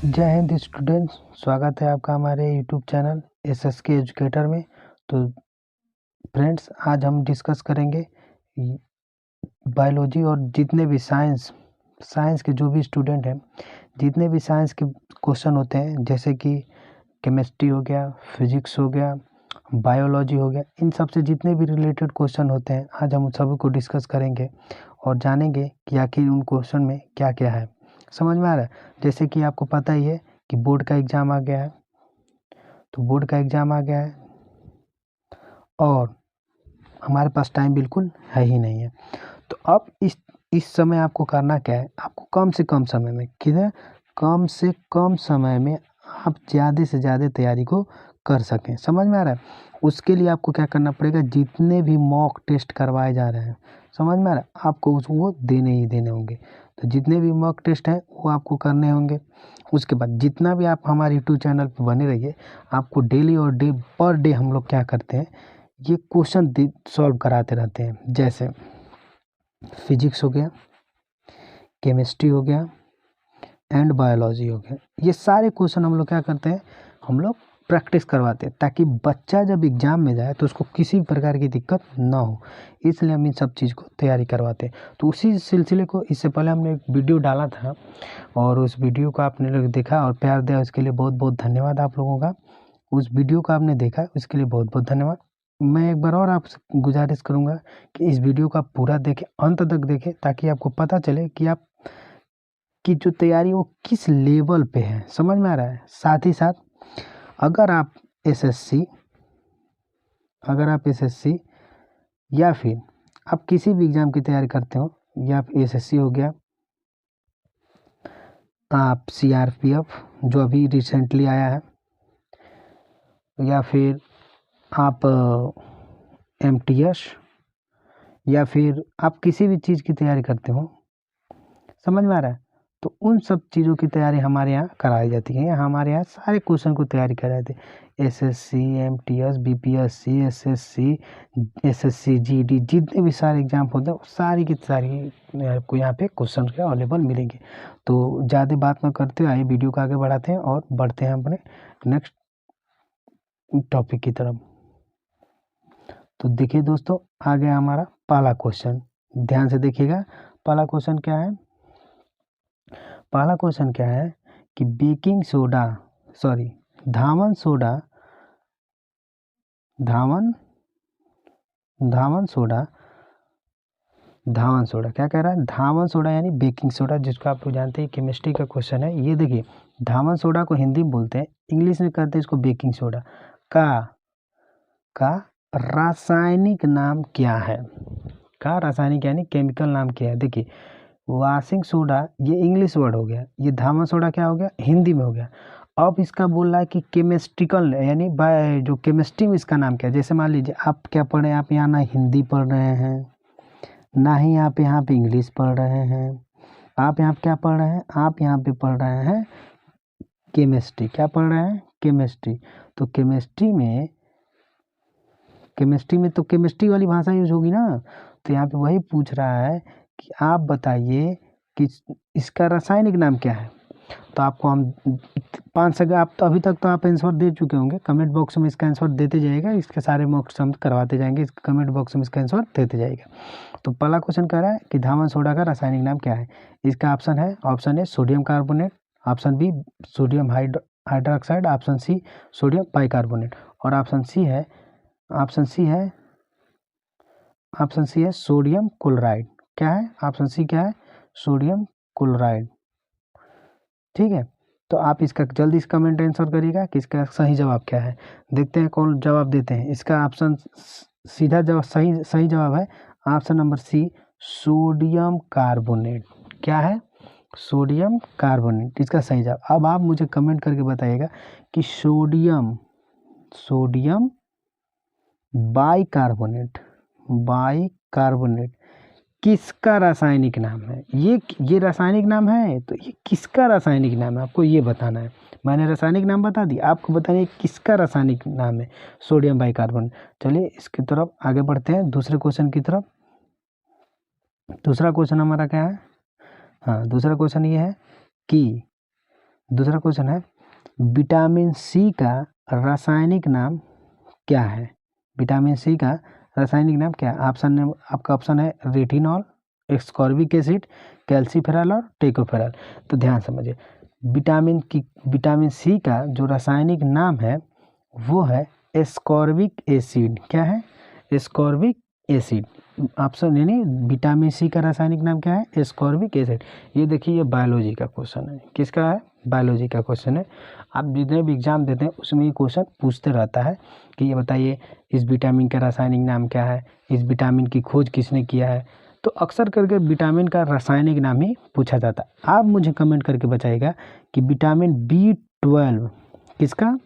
जय हिंद स्टूडेंट्स, स्वागत है आपका हमारे यूट्यूब चैनल एसएसके एजुकेटर में। तो फ्रेंड्स, आज हम डिस्कस करेंगे बायोलॉजी और जितने भी साइंस के जो भी स्टूडेंट हैं, जितने भी साइंस के क्वेश्चन होते हैं, जैसे कि केमिस्ट्री हो गया, फिजिक्स हो गया, बायोलॉजी हो गया, इन सब से जितने भी रिलेटेड क्वेश्चन होते हैं, आज हम उन सभी को डिस्कस करेंगे और जानेंगे कि आखिर उन क्वेश्चन में क्या क्या है। समझ में आ रहा है? जैसे कि आपको पता ही है कि बोर्ड का एग्ज़ाम आ गया है, तो बोर्ड का एग्ज़ाम आ गया है और हमारे पास टाइम बिल्कुल है ही नहीं है। तो अब इस समय आपको करना क्या है, आपको कम से कम समय में, किधर कम से कम समय में आप ज़्यादा से ज़्यादा तैयारी को कर सकें। समझ में आ रहा है? उसके लिए आपको क्या करना पड़ेगा, जितने भी मॉक टेस्ट करवाए जा रहे हैं, समझ में आ रहा है, आपको वो देने ही देने होंगे। तो जितने भी मॉक टेस्ट हैं वो आपको करने होंगे। उसके बाद जितना भी आप हमारे यूट्यूब चैनल पर बने रहिए, आपको डेली और पर डे हम लोग क्या करते हैं, ये क्वेश्चन सॉल्व कराते रहते हैं। जैसे फिजिक्स हो गया, केमिस्ट्री हो गया एंड बायोलॉजी हो गया, ये सारे क्वेश्चन हम लोग क्या करते हैं, हम लोग प्रैक्टिस करवाते हैं, ताकि बच्चा जब एग्ज़ाम में जाए तो उसको किसी भी प्रकार की दिक्कत ना हो। इसलिए हम इन सब चीज़ को तैयारी करवाते हैं। तो उसी सिलसिले को, इससे पहले हमने एक वीडियो डाला था और उस वीडियो को आपने लोग देखा और प्यार दिया, उसके लिए बहुत बहुत धन्यवाद आप लोगों का। उस वीडियो को आपने देखा, उसके लिए बहुत बहुत धन्यवाद। मैं एक बार और आपसे गुजारिश करूँगा कि इस वीडियो को आप पूरा देखें, अंत तक देखें, ताकि आपको पता चले कि आप की जो तैयारी वो किस लेवल पे है। समझ में आ रहा है? साथ ही साथ अगर आप एसएससी या फिर आप किसी भी एग्ज़ाम की तैयारी करते हो, या आप एसएससी हो गया, आप सीआरपीएफ जो अभी रिसेंटली आया है, या फिर आप एमटीएस, या फिर आप किसी भी चीज़ की तैयारी करते हो, समझ में आ रहा है, तो उन सब चीज़ों की तैयारी हमारे यहाँ कराई जाती है। हमारे यहाँ सारे क्वेश्चन को तैयारी कराई जाती है। SSC, MTS, BPSC, SSC GD, जितने भी सारे एग्जाम होते हैं, सारी की सारी आपको यहाँ पे क्वेश्चन के अवेलेबल मिलेंगे। तो ज़्यादा बात ना करते हुए आइए वीडियो को आगे बढ़ाते हैं और बढ़ते हैं अपने नेक्स्ट टॉपिक की तरफ। तो देखिए दोस्तों, आ गया हमारा पहला क्वेश्चन। ध्यान से देखिएगा, पहला क्वेश्चन क्या है। पहला क्वेश्चन क्या है कि धावन सोडा क्या कह रहा है, धावन सोडा यानी बेकिंग सोडा, जिसको आप लोग जानते हैं केमिस्ट्री का क्वेश्चन है। ये देखिए, धावन सोडा को हिंदी में बोलते हैं, इंग्लिश में कहते हैं इसको बेकिंग सोडा। का रासायनिक नाम क्या है? का रासायनिक यानी केमिकल नाम क्या है? देखिए, वाशिंग सोडा ये इंग्लिश वर्ड हो गया, ये धावन सोडा क्या हो गया, हिंदी में हो गया। अब इसका बोल रहा है कि केमिस्ट्रिकल यानी जो केमिस्ट्री में इसका नाम क्या है। जैसे मान लीजिए आप क्या पढ़ रहे हैं, आप यहाँ ना हिंदी पढ़ रहे हैं, ना ही आप यहाँ पे इंग्लिश पढ़ रहे हैं, आप यहाँ पे क्या पढ़ रहे हैं, आप यहाँ पे पढ़ रहे हैं केमिस्ट्री। क्या पढ़ रहे हैं? केमिस्ट्री। तो केमिस्ट्री में तो केमिस्ट्री वाली भाषा यूज होगी ना। तो यहाँ पे वही पूछ रहा है कि आप बताइए कि इसका रासायनिक नाम क्या है। तो आपको हम 5 सेकंड, आप तो अभी तक तो आप आंसर दे चुके होंगे, कमेंट बॉक्स में इसका आंसर देते जाइएगा, इसके सारे मॉक्स हम करवाते जाएंगे, इस कमेंट बॉक्स में इसका आंसर देते जाइएगा। तो पहला क्वेश्चन कह रहा है कि धावन सोडा का रासायनिक नाम क्या है। इसका option A sodium carbonate, option B sodium hydroxide, option C sodium bicarbonate, और ऑप्शन सी है सोडियम क्लोराइड। क्या है? ऑप्शन सी क्या है? Sodium chloride. ठीक है, तो आप इसका जल्दी से कमेंट आंसर करिएगा कि इसका सही जवाब क्या है। देखते हैं कौन जवाब देते हैं। इसका ऑप्शन सीधा जवाब सही जवाब है option number C, sodium carbonate. क्या है? सोडियम कार्बोनेट इसका सही जवाब। अब आप मुझे कमेंट करके बताइएगा कि सोडियम बाइकार्बोनेट किसका रासायनिक नाम है। ये रासायनिक नाम है, तो ये किसका रासायनिक नाम है, आपको ये बताना है। मैंने रासायनिक नाम बता दिया, आपको बताना है किसका रासायनिक नाम है सोडियम बाइकार्बोनेट। चलिए इसकी तरफ आगे बढ़ते हैं, दूसरे क्वेश्चन की तरफ। दूसरा क्वेश्चन हमारा क्या है? हाँ, दूसरा क्वेश्चन ये है कि दूसरा क्वेश्चन है विटामिन सी का रासायनिक नाम क्या है? विटामिन सी का रासायनिक नाम क्या है? आपका ऑप्शन है रेटिनॉल, एस्कॉर्बिक एसिड, कैल्सीफेरॉल और टेकोफेरॉल। तो ध्यान समझिए, विटामिन सी का जो रासायनिक नाम है वो है एस्कॉर्बिक एसिड। क्या है? Ascorbic acid. ऑप्शन यानी विटामिन सी का रासायनिक नाम क्या है? Ascorbic acid. ये देखिए, ये बायोलॉजी का क्वेश्चन है। किसका है? बायोलॉजी का क्वेश्चन है। आप जितने भी एग्जाम देते हैं उसमें ये क्वेश्चन पूछते रहता है कि ये बताइए इस विटामिन का रासायनिक नाम क्या है, इस विटामिन की खोज किसने किया है। तो अक्सर करके विटामिन का रासायनिक नाम ही पूछा जाता है। आप मुझे कमेंट करके बताइएगा कि विटामिन B12 किसका?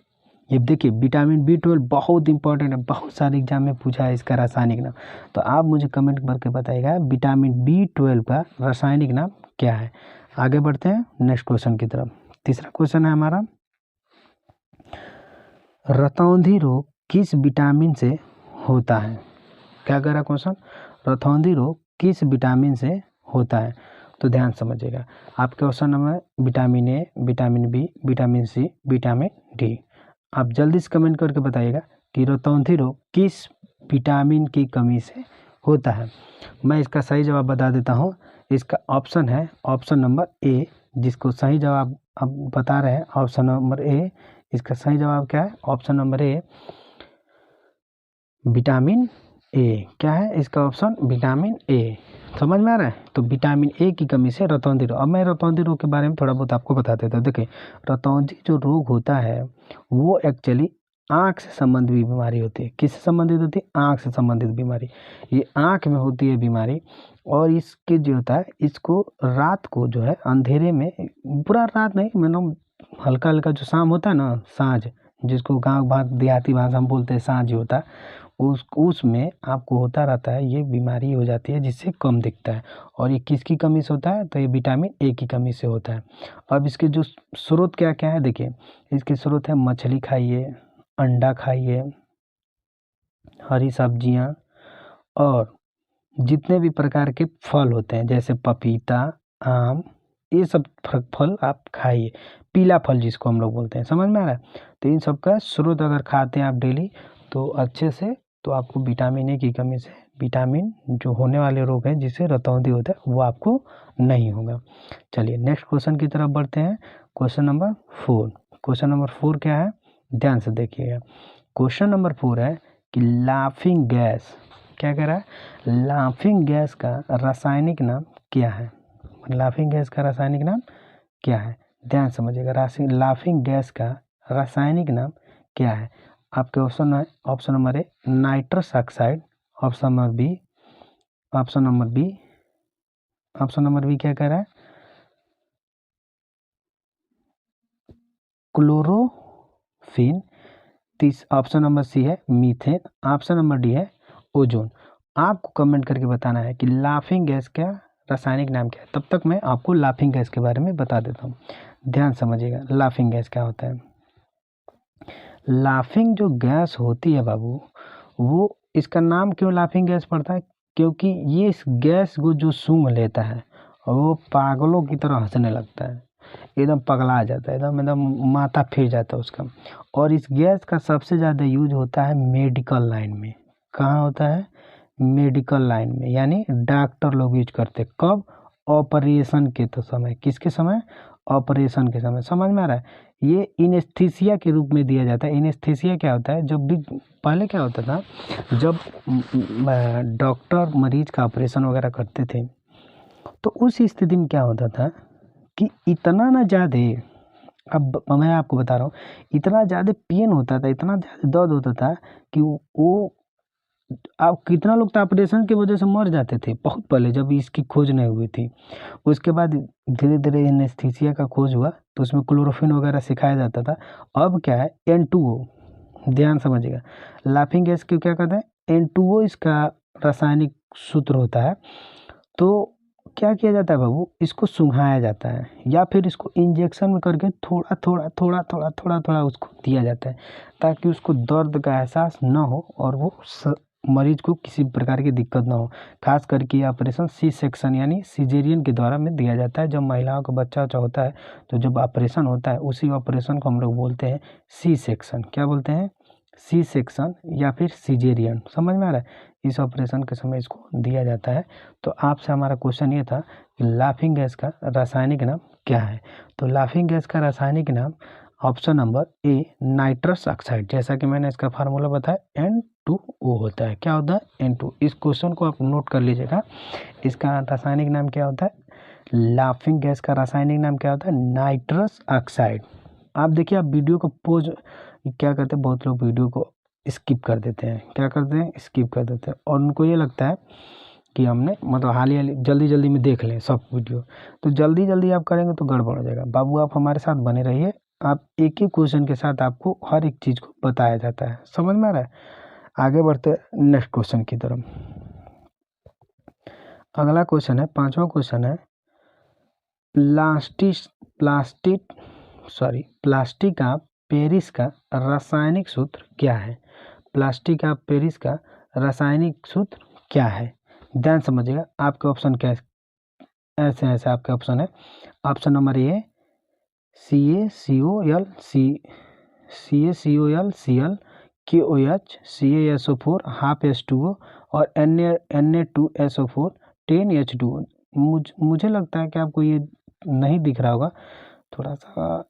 ये देखिए, विटामिन B12 बहुत इंपॉर्टेंट है, बहुत सारे एग्जाम में पूछा है इसका रासायनिक नाम। तो आप मुझे कमेंट करके बताइएगा विटामिन B12 का रासायनिक नाम क्या है। आगे बढ़ते हैं नेक्स्ट क्वेश्चन की तरफ। तीसरा क्वेश्चन है हमारा, रतौंधी रोग किस विटामिन से होता है? क्या कह रहा क्वेश्चन? रतौंधी रोग किस विटामिन से होता है? तो ध्यान समझिएगा, आपके option number vitamin A, vitamin B, vitamin C, vitamin D. आप जल्दी से कमेंट करके बताइएगा कि रतौंधी रोग किस विटामिन की कमी से होता है। मैं इसका सही जवाब बता देता हूँ। इसका ऑप्शन है ऑप्शन नंबर ए, जिसको सही जवाब आप बता रहे हैं ऑप्शन नंबर ए। इसका सही जवाब क्या है? ऑप्शन नंबर ए, विटामिन ए। क्या है इसका ऑप्शन? Vitamin A. समझ में आ रहा है? तो विटामिन ए की कमी से रतौंधी रोग। अब मैं रतौंधी रोग के बारे में थोड़ा बहुत आपको बता देता हूँ। देखिए, रतौंधी जो रोग होता है वो एक्चुअली आँख से संबंधित बीमारी होती है। किससे संबंधित होती है? आँख से संबंधित बीमारी। ये आँख में होती है बीमारी। और इसके जो होता है, इसको रात को जो है अंधेरे में, पूरा रात नहीं, मतलब हल्का हल्का जो शाम होता है ना, साँझ, जिसको गाँव देहाती भाषा में बोलते हैं साँझ होता है, उसमें आपको होता रहता है, ये बीमारी हो जाती है जिससे कम दिखता है। और ये किसकी कमी से होता है? तो ये विटामिन ए की कमी से होता है। अब इसके जो स्रोत क्या क्या है, देखिए इसके स्रोत है मछली खाइए, अंडा खाइए, हरी सब्जियां, और जितने भी प्रकार के फल होते हैं जैसे पपीता, आम, ये सब फल आप खाइए। पीला फल जिसको हम लोग बोलते हैं, समझ में आ रहा है? तो इन सब का स्रोत अगर खाते हैं आप डेली तो अच्छे से, तो आपको विटामिन ए की कमी से विटामिन जो होने वाले रोग हैं जिससे रतौंधी होता है वो आपको नहीं होगा। चलिए नेक्स्ट क्वेश्चन की तरफ बढ़ते हैं। Question number 4। क्वेश्चन नंबर 4 क्या है? ध्यान से देखिएगा। क्वेश्चन नंबर 4 है कि लाफिंग गैस, क्या कह रहा है? लाफिंग गैस का रासायनिक नाम क्या है? लाफिंग गैस का रासायनिक नाम क्या है? ध्यान समझिएगा, लाफिंग गैस का रासायनिक नाम क्या है? आपके ऑप्शन है option number A nitrous oxide, option number B, option number B, option number B क्या कह रहा है? क्लोरोफिन। ऑप्शन नंबर सी है मीथेन, ऑप्शन नंबर डी है ओजोन। आपको कमेंट करके बताना है कि लाफिंग गैस का रासायनिक नाम क्या है। तब तक मैं आपको लाफिंग गैस के बारे में बता देता हूँ। ध्यान समझिएगा, लाफिंग गैस क्या होता है। लाफिंग जो गैस होती है बाबू, वो इसका नाम क्यों लाफिंग गैस पड़ता है? क्योंकि ये इस गैस को जो सूंघ लेता है वो पागलों की तरह हंसने लगता है, एकदम पगला जाता है, एकदम एकदम माथा फिर जाता है उसका। और इस गैस का सबसे ज़्यादा यूज होता है मेडिकल लाइन में। कहाँ होता है? मेडिकल लाइन में, यानी डॉक्टर लोग यूज करते। कब? ऑपरेशन के तो समय। किसके समय? ऑपरेशन के समय। समझ में आ रहा है? ये इनेस्थीसिया के रूप में दिया जाता है। इनेस्थीसिया क्या होता है? जब भी पहले क्या होता था, जब डॉक्टर मरीज का ऑपरेशन वगैरह करते थे तो उस स्थिति में क्या होता था कि इतना ना ज़्यादा, अब मैं आपको बता रहा हूँ, इतना ज़्यादा पेन होता था, इतना ज़्यादा दर्द होता था कि वो अब कितना लोग तो ऑपरेशन की वजह से मर जाते थे बहुत पहले, जब इसकी खोज नहीं हुई थी। उसके बाद धीरे धीरे एनेस्थीसिया का खोज हुआ तो उसमें क्लोरोफिन वगैरह सिखाया जाता था। अब क्या है? N2O। ध्यान समझिएगा, लाफिंग गैस को क्या कहते हैं? N2O इसका रासायनिक सूत्र होता है। तो क्या किया जाता है बाबू? इसको सुंघाया जाता है या फिर इसको इंजेक्शन में करके थोड़ा थोड़ा थोड़ा थोड़ा थोड़ा थोड़ा उसको दिया जाता है ताकि उसको दर्द का एहसास न हो और वो मरीज को किसी प्रकार की दिक्कत ना हो। खास करके ये ऑपरेशन सी सेक्शन यानी सीजेरियन के द्वारा में दिया जाता है। जब महिलाओं का बच्चा उच्चा होता है तो जब ऑपरेशन होता है उसी ऑपरेशन को हम लोग बोलते हैं सी सेक्शन। क्या बोलते हैं? सी सेक्शन या फिर सीजेरियन। समझ में आ रहा है? इस ऑपरेशन के समय इसको दिया जाता है। तो आपसे हमारा क्वेश्चन ये था कि लाफिंग गैस का रासायनिक नाम क्या है? तो लाफिंग गैस का रासायनिक नाम option number A nitrous oxide, जैसा कि मैंने इसका फार्मूला बताया N2O होता है। क्या होता है? N2। इस क्वेश्चन को आप नोट कर लीजिएगा। इसका रासायनिक नाम क्या होता है? लाफिंग गैस का रासायनिक नाम क्या होता है? Nitrous oxide. आप देखिए, आप वीडियो को पोज क्या करते हैं, बहुत लोग वीडियो को स्किप कर देते हैं। क्या करते हैं? स्किप कर देते हैं, और उनको ये लगता है कि हमने मतलब हाल जल्दी जल्दी में देख लें सब वीडियो। तो जल्दी जल्दी आप करेंगे तो गड़बड़ हो जाएगा। बाबू आप हमारे साथ बने रहिए, आप एक ही क्वेश्चन के साथ आपको हर एक चीज़ को बताया जाता है। समझ में आ रहा है? आगे बढ़ते नेक्स्ट क्वेश्चन की तरफ। अगला क्वेश्चन है, पांचवा क्वेश्चन है, प्लास्टिक ऑफ पेरिस का रासायनिक सूत्र क्या है? प्लास्टिक ऑफ पेरिस का रासायनिक सूत्र क्या है? ध्यान समझिएगा। आपके ऑप्शन क्या है? ऐसे आपके ऑप्शन है। ऑप्शन नंबर ए CaCOl CaCOl KOH CaSO4 half H2O और Na2SO4 10H2O। मुझे लगता है कि आपको ये नहीं दिख रहा होगा। थोड़ा सा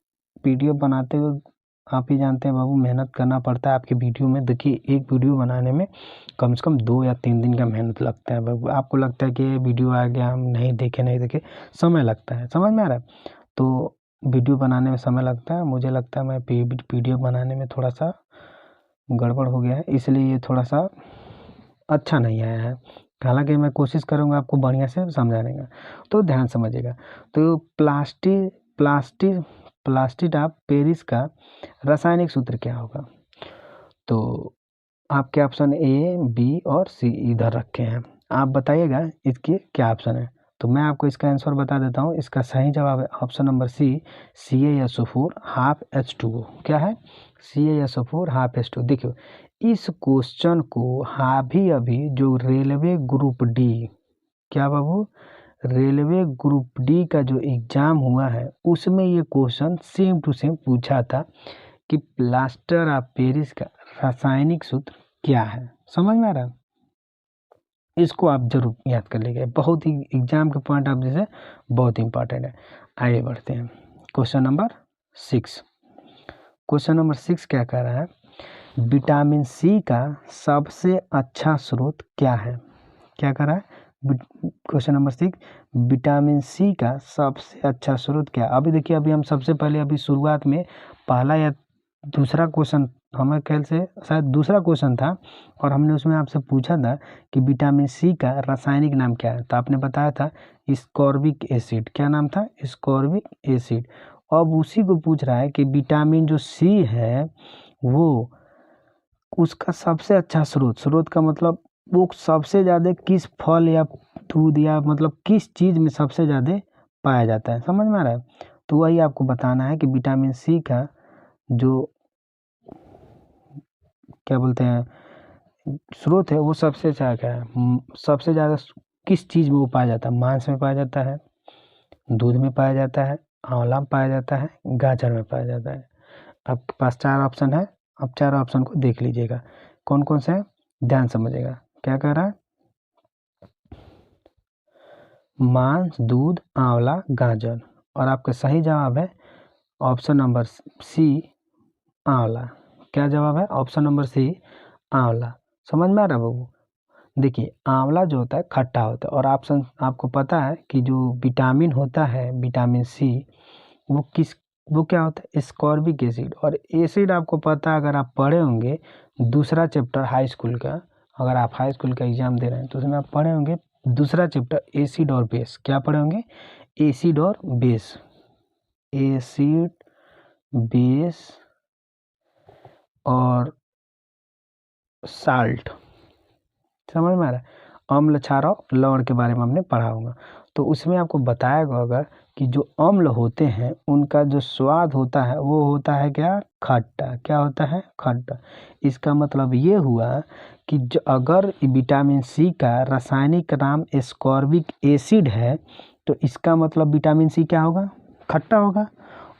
PDF बनाते हुए आप ही जानते हैं बाबू, मेहनत करना पड़ता है आपके वीडियो में। देखिए, एक वीडियो बनाने में कम से कम 2 या 3 दिन का मेहनत लगता है बाबू। आपको लगता है कि ये वीडियो आ गया, हम नहीं देखे, समय लगता है। समझ में आ रहा है? तो वीडियो बनाने में समय लगता है। मुझे लगता है मैं PDF बनाने में थोड़ा सा गड़बड़ हो गया है, इसलिए ये थोड़ा सा अच्छा नहीं आया है। हालांकि मैं कोशिश करूँगा आपको बढ़िया से समझाने का, तो ध्यान समझिएगा। तो प्लास्टिक ऑफ पेरिस का रासायनिक सूत्र क्या होगा? तो आपके ऑप्शन A, B और C इधर रखे हैं। आप बताइएगा इसके क्या ऑप्शन है। तो मैं आपको इसका आंसर बता देता हूँ। इसका सही जवाब है option number C CaSO4 half H2O। क्या है? CaSO4 half H2O। देखिए, इस क्वेश्चन को अभी जो रेलवे ग्रुप डी, क्या बाबू, रेलवे ग्रुप डी का जो एग्जाम हुआ है उसमें ये क्वेश्चन सेम टू सेम पूछा था कि प्लास्टर ऑफ पेरिस का रासायनिक सूत्र क्या है। समझ में आ रहा है? इसको आप जरूर याद कर लीजिए, बहुत ही एग्जाम के पॉइंट ऑफ व्यू से बहुत इंपॉर्टेंट है। आगे बढ़ते हैं क्वेश्चन नंबर 6। क्वेश्चन नंबर 6 क्या कह रहा है? विटामिन सी का सबसे अच्छा स्रोत क्या है? क्या कह रहा है? क्वेश्चन नंबर 6, विटामिन सी का सबसे अच्छा स्रोत क्या? अभी देखिए, अभी हम सबसे पहले अभी शुरुआत में पहला या दूसरा क्वेश्चन, हमें ख्याल से शायद दूसरा क्वेश्चन था, और हमने उसमें आपसे पूछा था कि विटामिन सी का रासायनिक नाम क्या है। तो आपने बताया था स्कॉर्बिक एसिड। क्या नाम था? Ascorbic acid. अब उसी को पूछ रहा है कि विटामिन जो सी है वो उसका सबसे अच्छा स्रोत का मतलब वो सबसे ज़्यादा किस फल या दूध या मतलब किस चीज़ में सबसे ज़्यादा पाया जाता है। समझ में आ रहा है? तो वही आपको बताना है कि विटामिन सी का जो क्या बोलते हैं स्रोत है वो सबसे अच्छा क्या है, सबसे ज़्यादा किस चीज़ में वो पाया जाता है? मांस में पाया जाता है, दूध में पाया जाता है, आंवला में पाया जाता है, गाजर में पाया जाता है। आपके पास 4 ऑप्शन है। आप 4 ऑप्शन को देख लीजिएगा कौन कौन से हैं, ध्यान समझिएगा। क्या कह रहा है? मांस, दूध, आंवला, गाजर। और आपका सही जवाब है ऑप्शन नंबर सी, आंवला। क्या जवाब है? ऑप्शन नंबर सी, आंवला। समझ में आ रहा है बाबू? देखिए, आंवला जो होता है खट्टा होता है, और ऑप्शन आपको पता है कि जो विटामिन होता है विटामिन सी वो क्या होता है? Ascorbic acid. और एसिड आपको पता है, अगर आप पढ़े होंगे दूसरा चैप्टर हाई स्कूल का, अगर आप हाई स्कूल का एग्जाम दे रहे हैं तो उसमें आप पढ़े होंगे दूसरा चैप्टर एसिड और बेस। क्या पढ़े होंगे? एसिड और बेस। एसिड, बेस और साल्ट। समझ में आ रहा है? अम्ल, क्षार, लवण के बारे में हमने पढ़ा होगा। तो उसमें आपको बताया होगा कि जो अम्ल होते हैं उनका जो स्वाद होता है वो होता है क्या? खट्टा। क्या होता है? खट्टा। इसका मतलब ये हुआ कि अगर विटामिन सी का रासायनिक नाम एस्कॉर्बिक एसिड है तो इसका मतलब विटामिन सी क्या होगा, खट्टा होगा।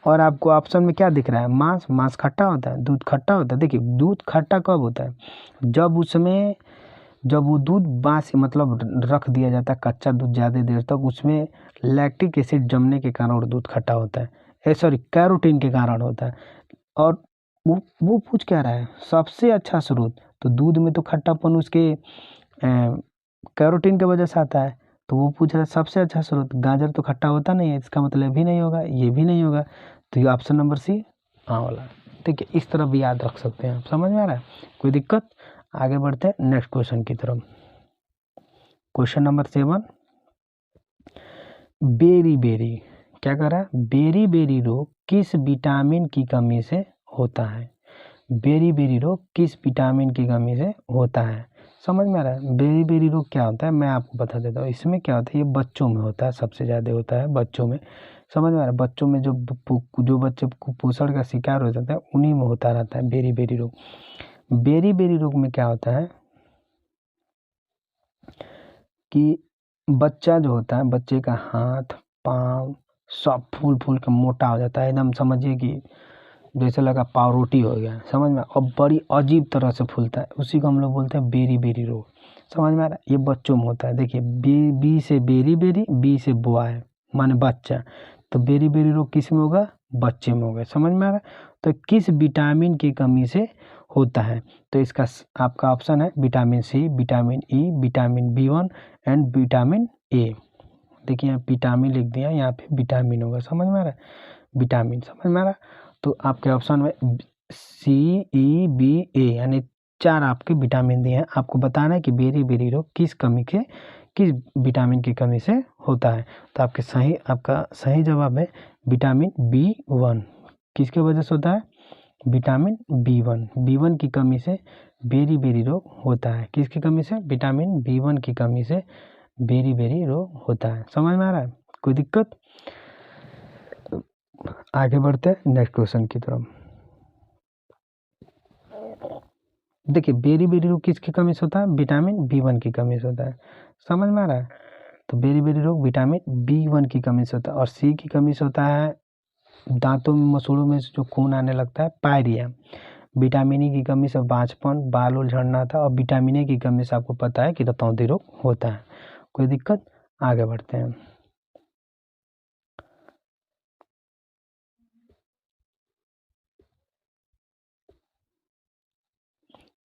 और आपको ऑप्शन में क्या दिख रहा है, मांस, मांस खट्टा होता है, दूध खट्टा होता है। देखिए दूध खट्टा कब होता है, जब वो दूध बासी मतलब रख दिया जाता है कच्चा दूध ज़्यादा देर तक, उसमें लैक्टिक एसिड जमने के कारण और दूध खट्टा होता है, सॉरी कैरोटीन के कारण होता है। और वो पूछ क्या रहा है, सबसे अच्छा स्रोत, तो दूध में तो खट्टापन उसके कैरोटीन की वजह से आता है, तो वो पूछ रहा है सबसे अच्छा स्रोत। गाजर तो खट्टा होता नहीं है, इसका मतलब भी नहीं होगा, ये भी नहीं होगा, तो ये ऑप्शन नंबर सी हाँ वाला। ठीक है, इस तरह भी याद रख सकते हैं आप, समझ में आ रहा है, कोई दिक्कत। आगे बढ़ते हैं नेक्स्ट क्वेश्चन की तरफ। क्वेश्चन नंबर 7, बेरी बेरी क्या कर रहा है, बेरी बेरी रोग किस विटामिन की कमी से होता है, बेरी बेरी रोग किस विटामिन की कमी से होता है, समझ में आ रहा है। बेरी बेरी रोग क्या होता है मैं आपको बता देता हूँ। इसमें क्या होता है, ये बच्चों में होता है, सबसे ज़्यादा होता है बच्चों में, समझ में आ रहा है। बच्चों में जो बच्चे कुपोषण का शिकार हो जाता है उन्हीं में होता रहता है बेरी बेरी रोग। बेरी बेरी रोग में क्या होता है कि बच्चा जो होता है, बच्चे का हाथ पाँव सब फूल फूल के मोटा हो जाता है, एकदम समझिए कि जैसे लगा पावरोटी हो गया, समझ में। और बड़ी अजीब तरह से फूलता है, उसी को हम लोग बोलते हैं बेरी बेरी रोग, समझ में आ रहा है। ये बच्चों में होता है। देखिए बी से बेरी बेरी, बी से बॉय माने बच्चा, तो बेरी बेरी रोग किस में होगा, बच्चे में होगा, समझ में आ रहा है। तो किस विटामिन की कमी से होता है, तो इसका आपका ऑप्शन है vitamin C, vitamin E, vitamin B1 and vitamin A. देखिए यहाँ विटामिन लिख दिया, यहाँ पे विटामिन होगा, समझ में आ रहा है, विटामिन, समझ में आ रहा है। तो आपके ऑप्शन में CEBA यानी 4 आपके विटामिन दिए हैं। आपको बताना है कि बेरी बेरी रोग किस विटामिन की कमी से होता है। तो आपका सही जवाब है विटामिन B1। किसके वजह से होता है, विटामिन B1 की कमी से बेरी बेरी रोग होता है। किसकी कमी से, विटामिन B1 की कमी से बेरी बेरी रोग होता है, समझ में आ रहा है, कोई दिक्कत। आगे बढ़ते हैं नेक्स्ट क्वेश्चन की तरफ। देखिए बेरी बेरी रोग किसकी कमी से होता है, विटामिन B1 की कमी से होता है, समझ में आ रहा है। तो बेरी बेरी रोग विटामिन B1 की कमी से होता है। और सी की कमी से होता है दांतों में मसूड़ों में से जो खून आने लगता है, पायरिया। विटामिन ई की कमी से बांझपन, बाल उल झड़ना था। और विटामिन ए की कमी से आपको पता है कि रतौंधी रोग होता है, कोई दिक्कत। आगे बढ़ते हैं।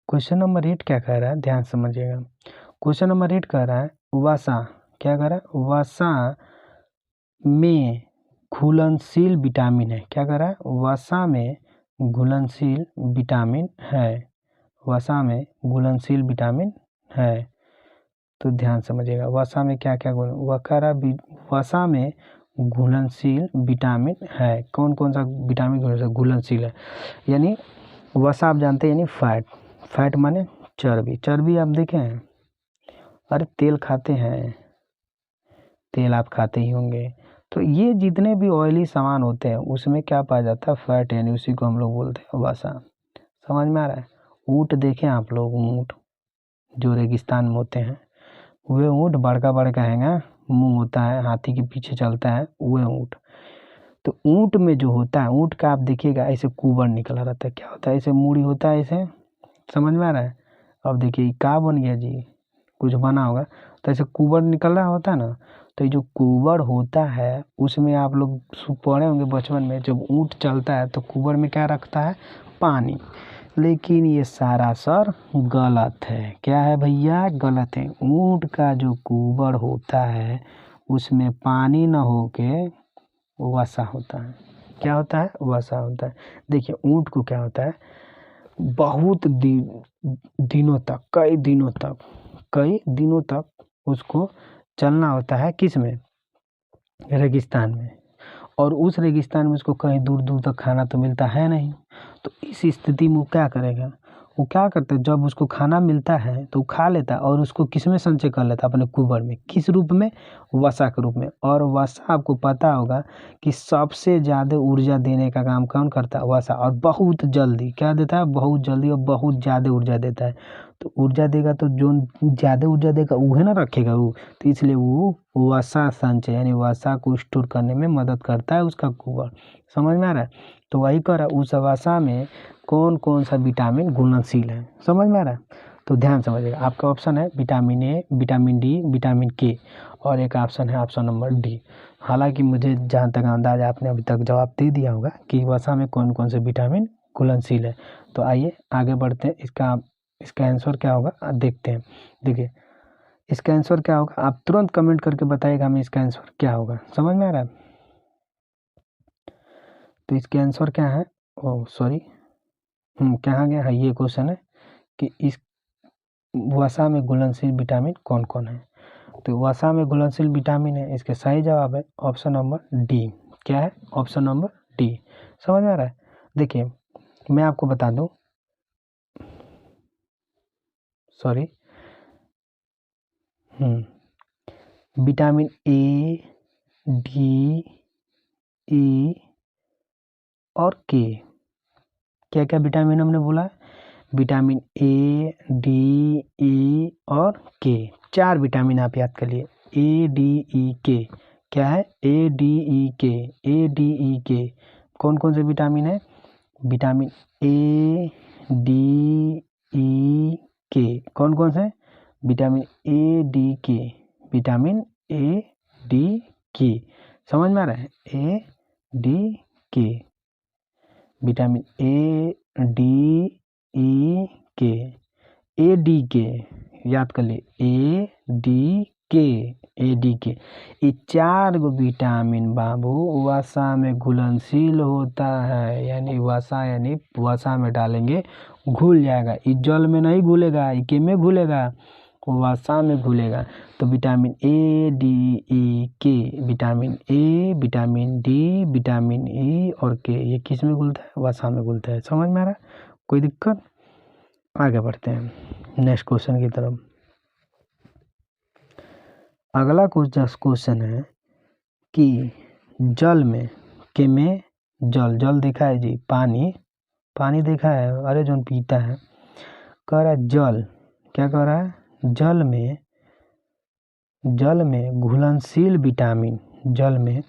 क्वेश्चन नंबर 8 क्या कह रहा है, ध्यान समझिएगा। क्वेश्चन नंबर 8 कह रहा है वसा, क्या कह रहा है, वसा में घुलनशील विटामिन है। क्या कह रहा है, वसा में घुलनशील विटामिन है, वसा में घुलनशील विटामिन है। तो ध्यान समझिएगा, वसा में क्या क्या गुण, वह कह रहा वसा में घुलनशील विटामिन है। कौन कौन सा विटामिन घुलनशील है, यानी वसा आप जानते हैं यानी फैट, फैट माने चर्बी, चर्बी आप देखे हैं, अरे तेल खाते हैं, तेल आप खाते ही होंगे। तो ये जितने भी ऑयली सामान होते हैं उसमें क्या पाया जाता है, फैट, यानी उसी को हम लोग बोलते हैं वसा, समझ में आ रहा है। ऊँट देखें आप लोग, ऊँट जो रेगिस्तान में होते हैं, वह ऊँट बड़का बड़का हैगा, मुंह होता है, हाथी के पीछे चलता है वह ऊँट। तो ऊँट में जो होता है, ऊँट का आप देखिएगा ऐसे कुबर निकला रहता है, क्या होता है, ऐसे मूड़ी होता है ऐसे, समझ में आ रहा है। अब देखिए क्या बन गया जी, कुछ बना होगा, तो ऐसे कुबर निकल रहा होता है ना। तो ये जो कुबर होता है उसमें आप लोग पढ़े होंगे बचपन में, जब ऊँट चलता है तो कुबर में क्या रखता है, पानी। लेकिन ये सारा सर गलत है, क्या है भैया, गलत है। ऊँट का जो कुबर होता है उसमें पानी न होके वसा होता है। क्या होता है, वसा होता है। देखिए ऊँट को क्या होता है, बहुत दिनों तक, कई दिनों तक उसको चलना होता है, किस में, रेगिस्तान में। और उस रेगिस्तान में उसको कहीं दूर दूर तक खाना तो मिलता है नहीं। तो इस स्थिति में वो क्या करेगा, वो क्या करता है, जब उसको खाना मिलता है तो वो खा लेता है और उसको किस में संचय कर लेता है, अपने कुबर में, किस रूप में, वसा के रूप में। और वसा आपको पता होगा कि सबसे ज़्यादा ऊर्जा देने का काम कौन करता है, वसा। और बहुत जल्दी क्या देता है, बहुत जल्दी और बहुत ज़्यादा ऊर्जा देता है। तो ऊर्जा देगा तो जो ज़्यादा ऊर्जा देगा उहे ना रखेगा वो, तो इसलिए वो वसा संचय यानी वसा को स्टोर करने में मदद करता है उसका कुबर। समझ में आ रहा है? तो वही कह रहा है उस वसा में कौन कौन सा विटामिन घुलनशील है। समझ में आ रहा है? तो ध्यान समझिएगा, आपका ऑप्शन है vitamin A, vitamin D, vitamin के, और एक ऑप्शन है ऑप्शन नंबर डी। हालांकि मुझे जहाँ तक अंदाज़ आपने अभी तक जवाब दे दिया होगा कि वसा में कौन कौन से विटामिन घुलनशील है। तो आइए आगे बढ़ते हैं, इसका आंसर क्या होगा देखते हैं। देखिए इसका आंसर क्या होगा, आप तुरंत कमेंट करके बताइएगा हमें इसका आंसर क्या होगा। समझ में आ रहा है? तो इसका आंसर क्या है, ओह सॉरी, कहाँ गया है, ये क्वेश्चन है कि इस वसा में घुलनशील विटामिन कौन कौन है। तो वसा में घुलनशील विटामिन है, इसके सही जवाब है ऑप्शन नंबर डी। क्या है? Option number D. समझ में आ रहा है? देखिए मैं आपको बता दूं, सॉरी, विटामिन ए, डी, ई और के, क्या क्या विटामिन हमने बोला है? विटामिन ए, डी, ई और के, 4 विटामिन आप याद कर लिए। ए डी ई के, क्या है? ए डी ई के, ए डी ई के कौन कौन से विटामिन है? विटामिन ए, डी, ई, के, कौन कौन से? विटामिन ए, डी, के, विटामिन ए, डी, के। समझ में आ रहा है? ए, डी, के, विटामिन ए, डी, ई, के, ए डी के, याद कर लिए, ए डी के, ए डी के, ये 4 गो विटामिन बाबू वसा में घुलनशील होता है। यानी वसा में डालेंगे घुल जाएगा, ये जल में नहीं घुलेगा, ये के में घुलेगा, वसा में घुलेगा। तो विटामिन ए, डी, ई, के, vitamin A, vitamin D, vitamin E और के, ये किस में घुलता है? वसा में घुलता है। समझ में आ रहा है? कोई दिक्कत? आगे बढ़ते हैं नेक्स्ट क्वेश्चन की तरफ। अगला क्वेश्चन है कि जल में, के में जल देखा है जी, पानी देखा है, अरे जो पीता है, कह रहा है जल, क्या कह रहा है? जल में घुलनशील विटामिन, जल में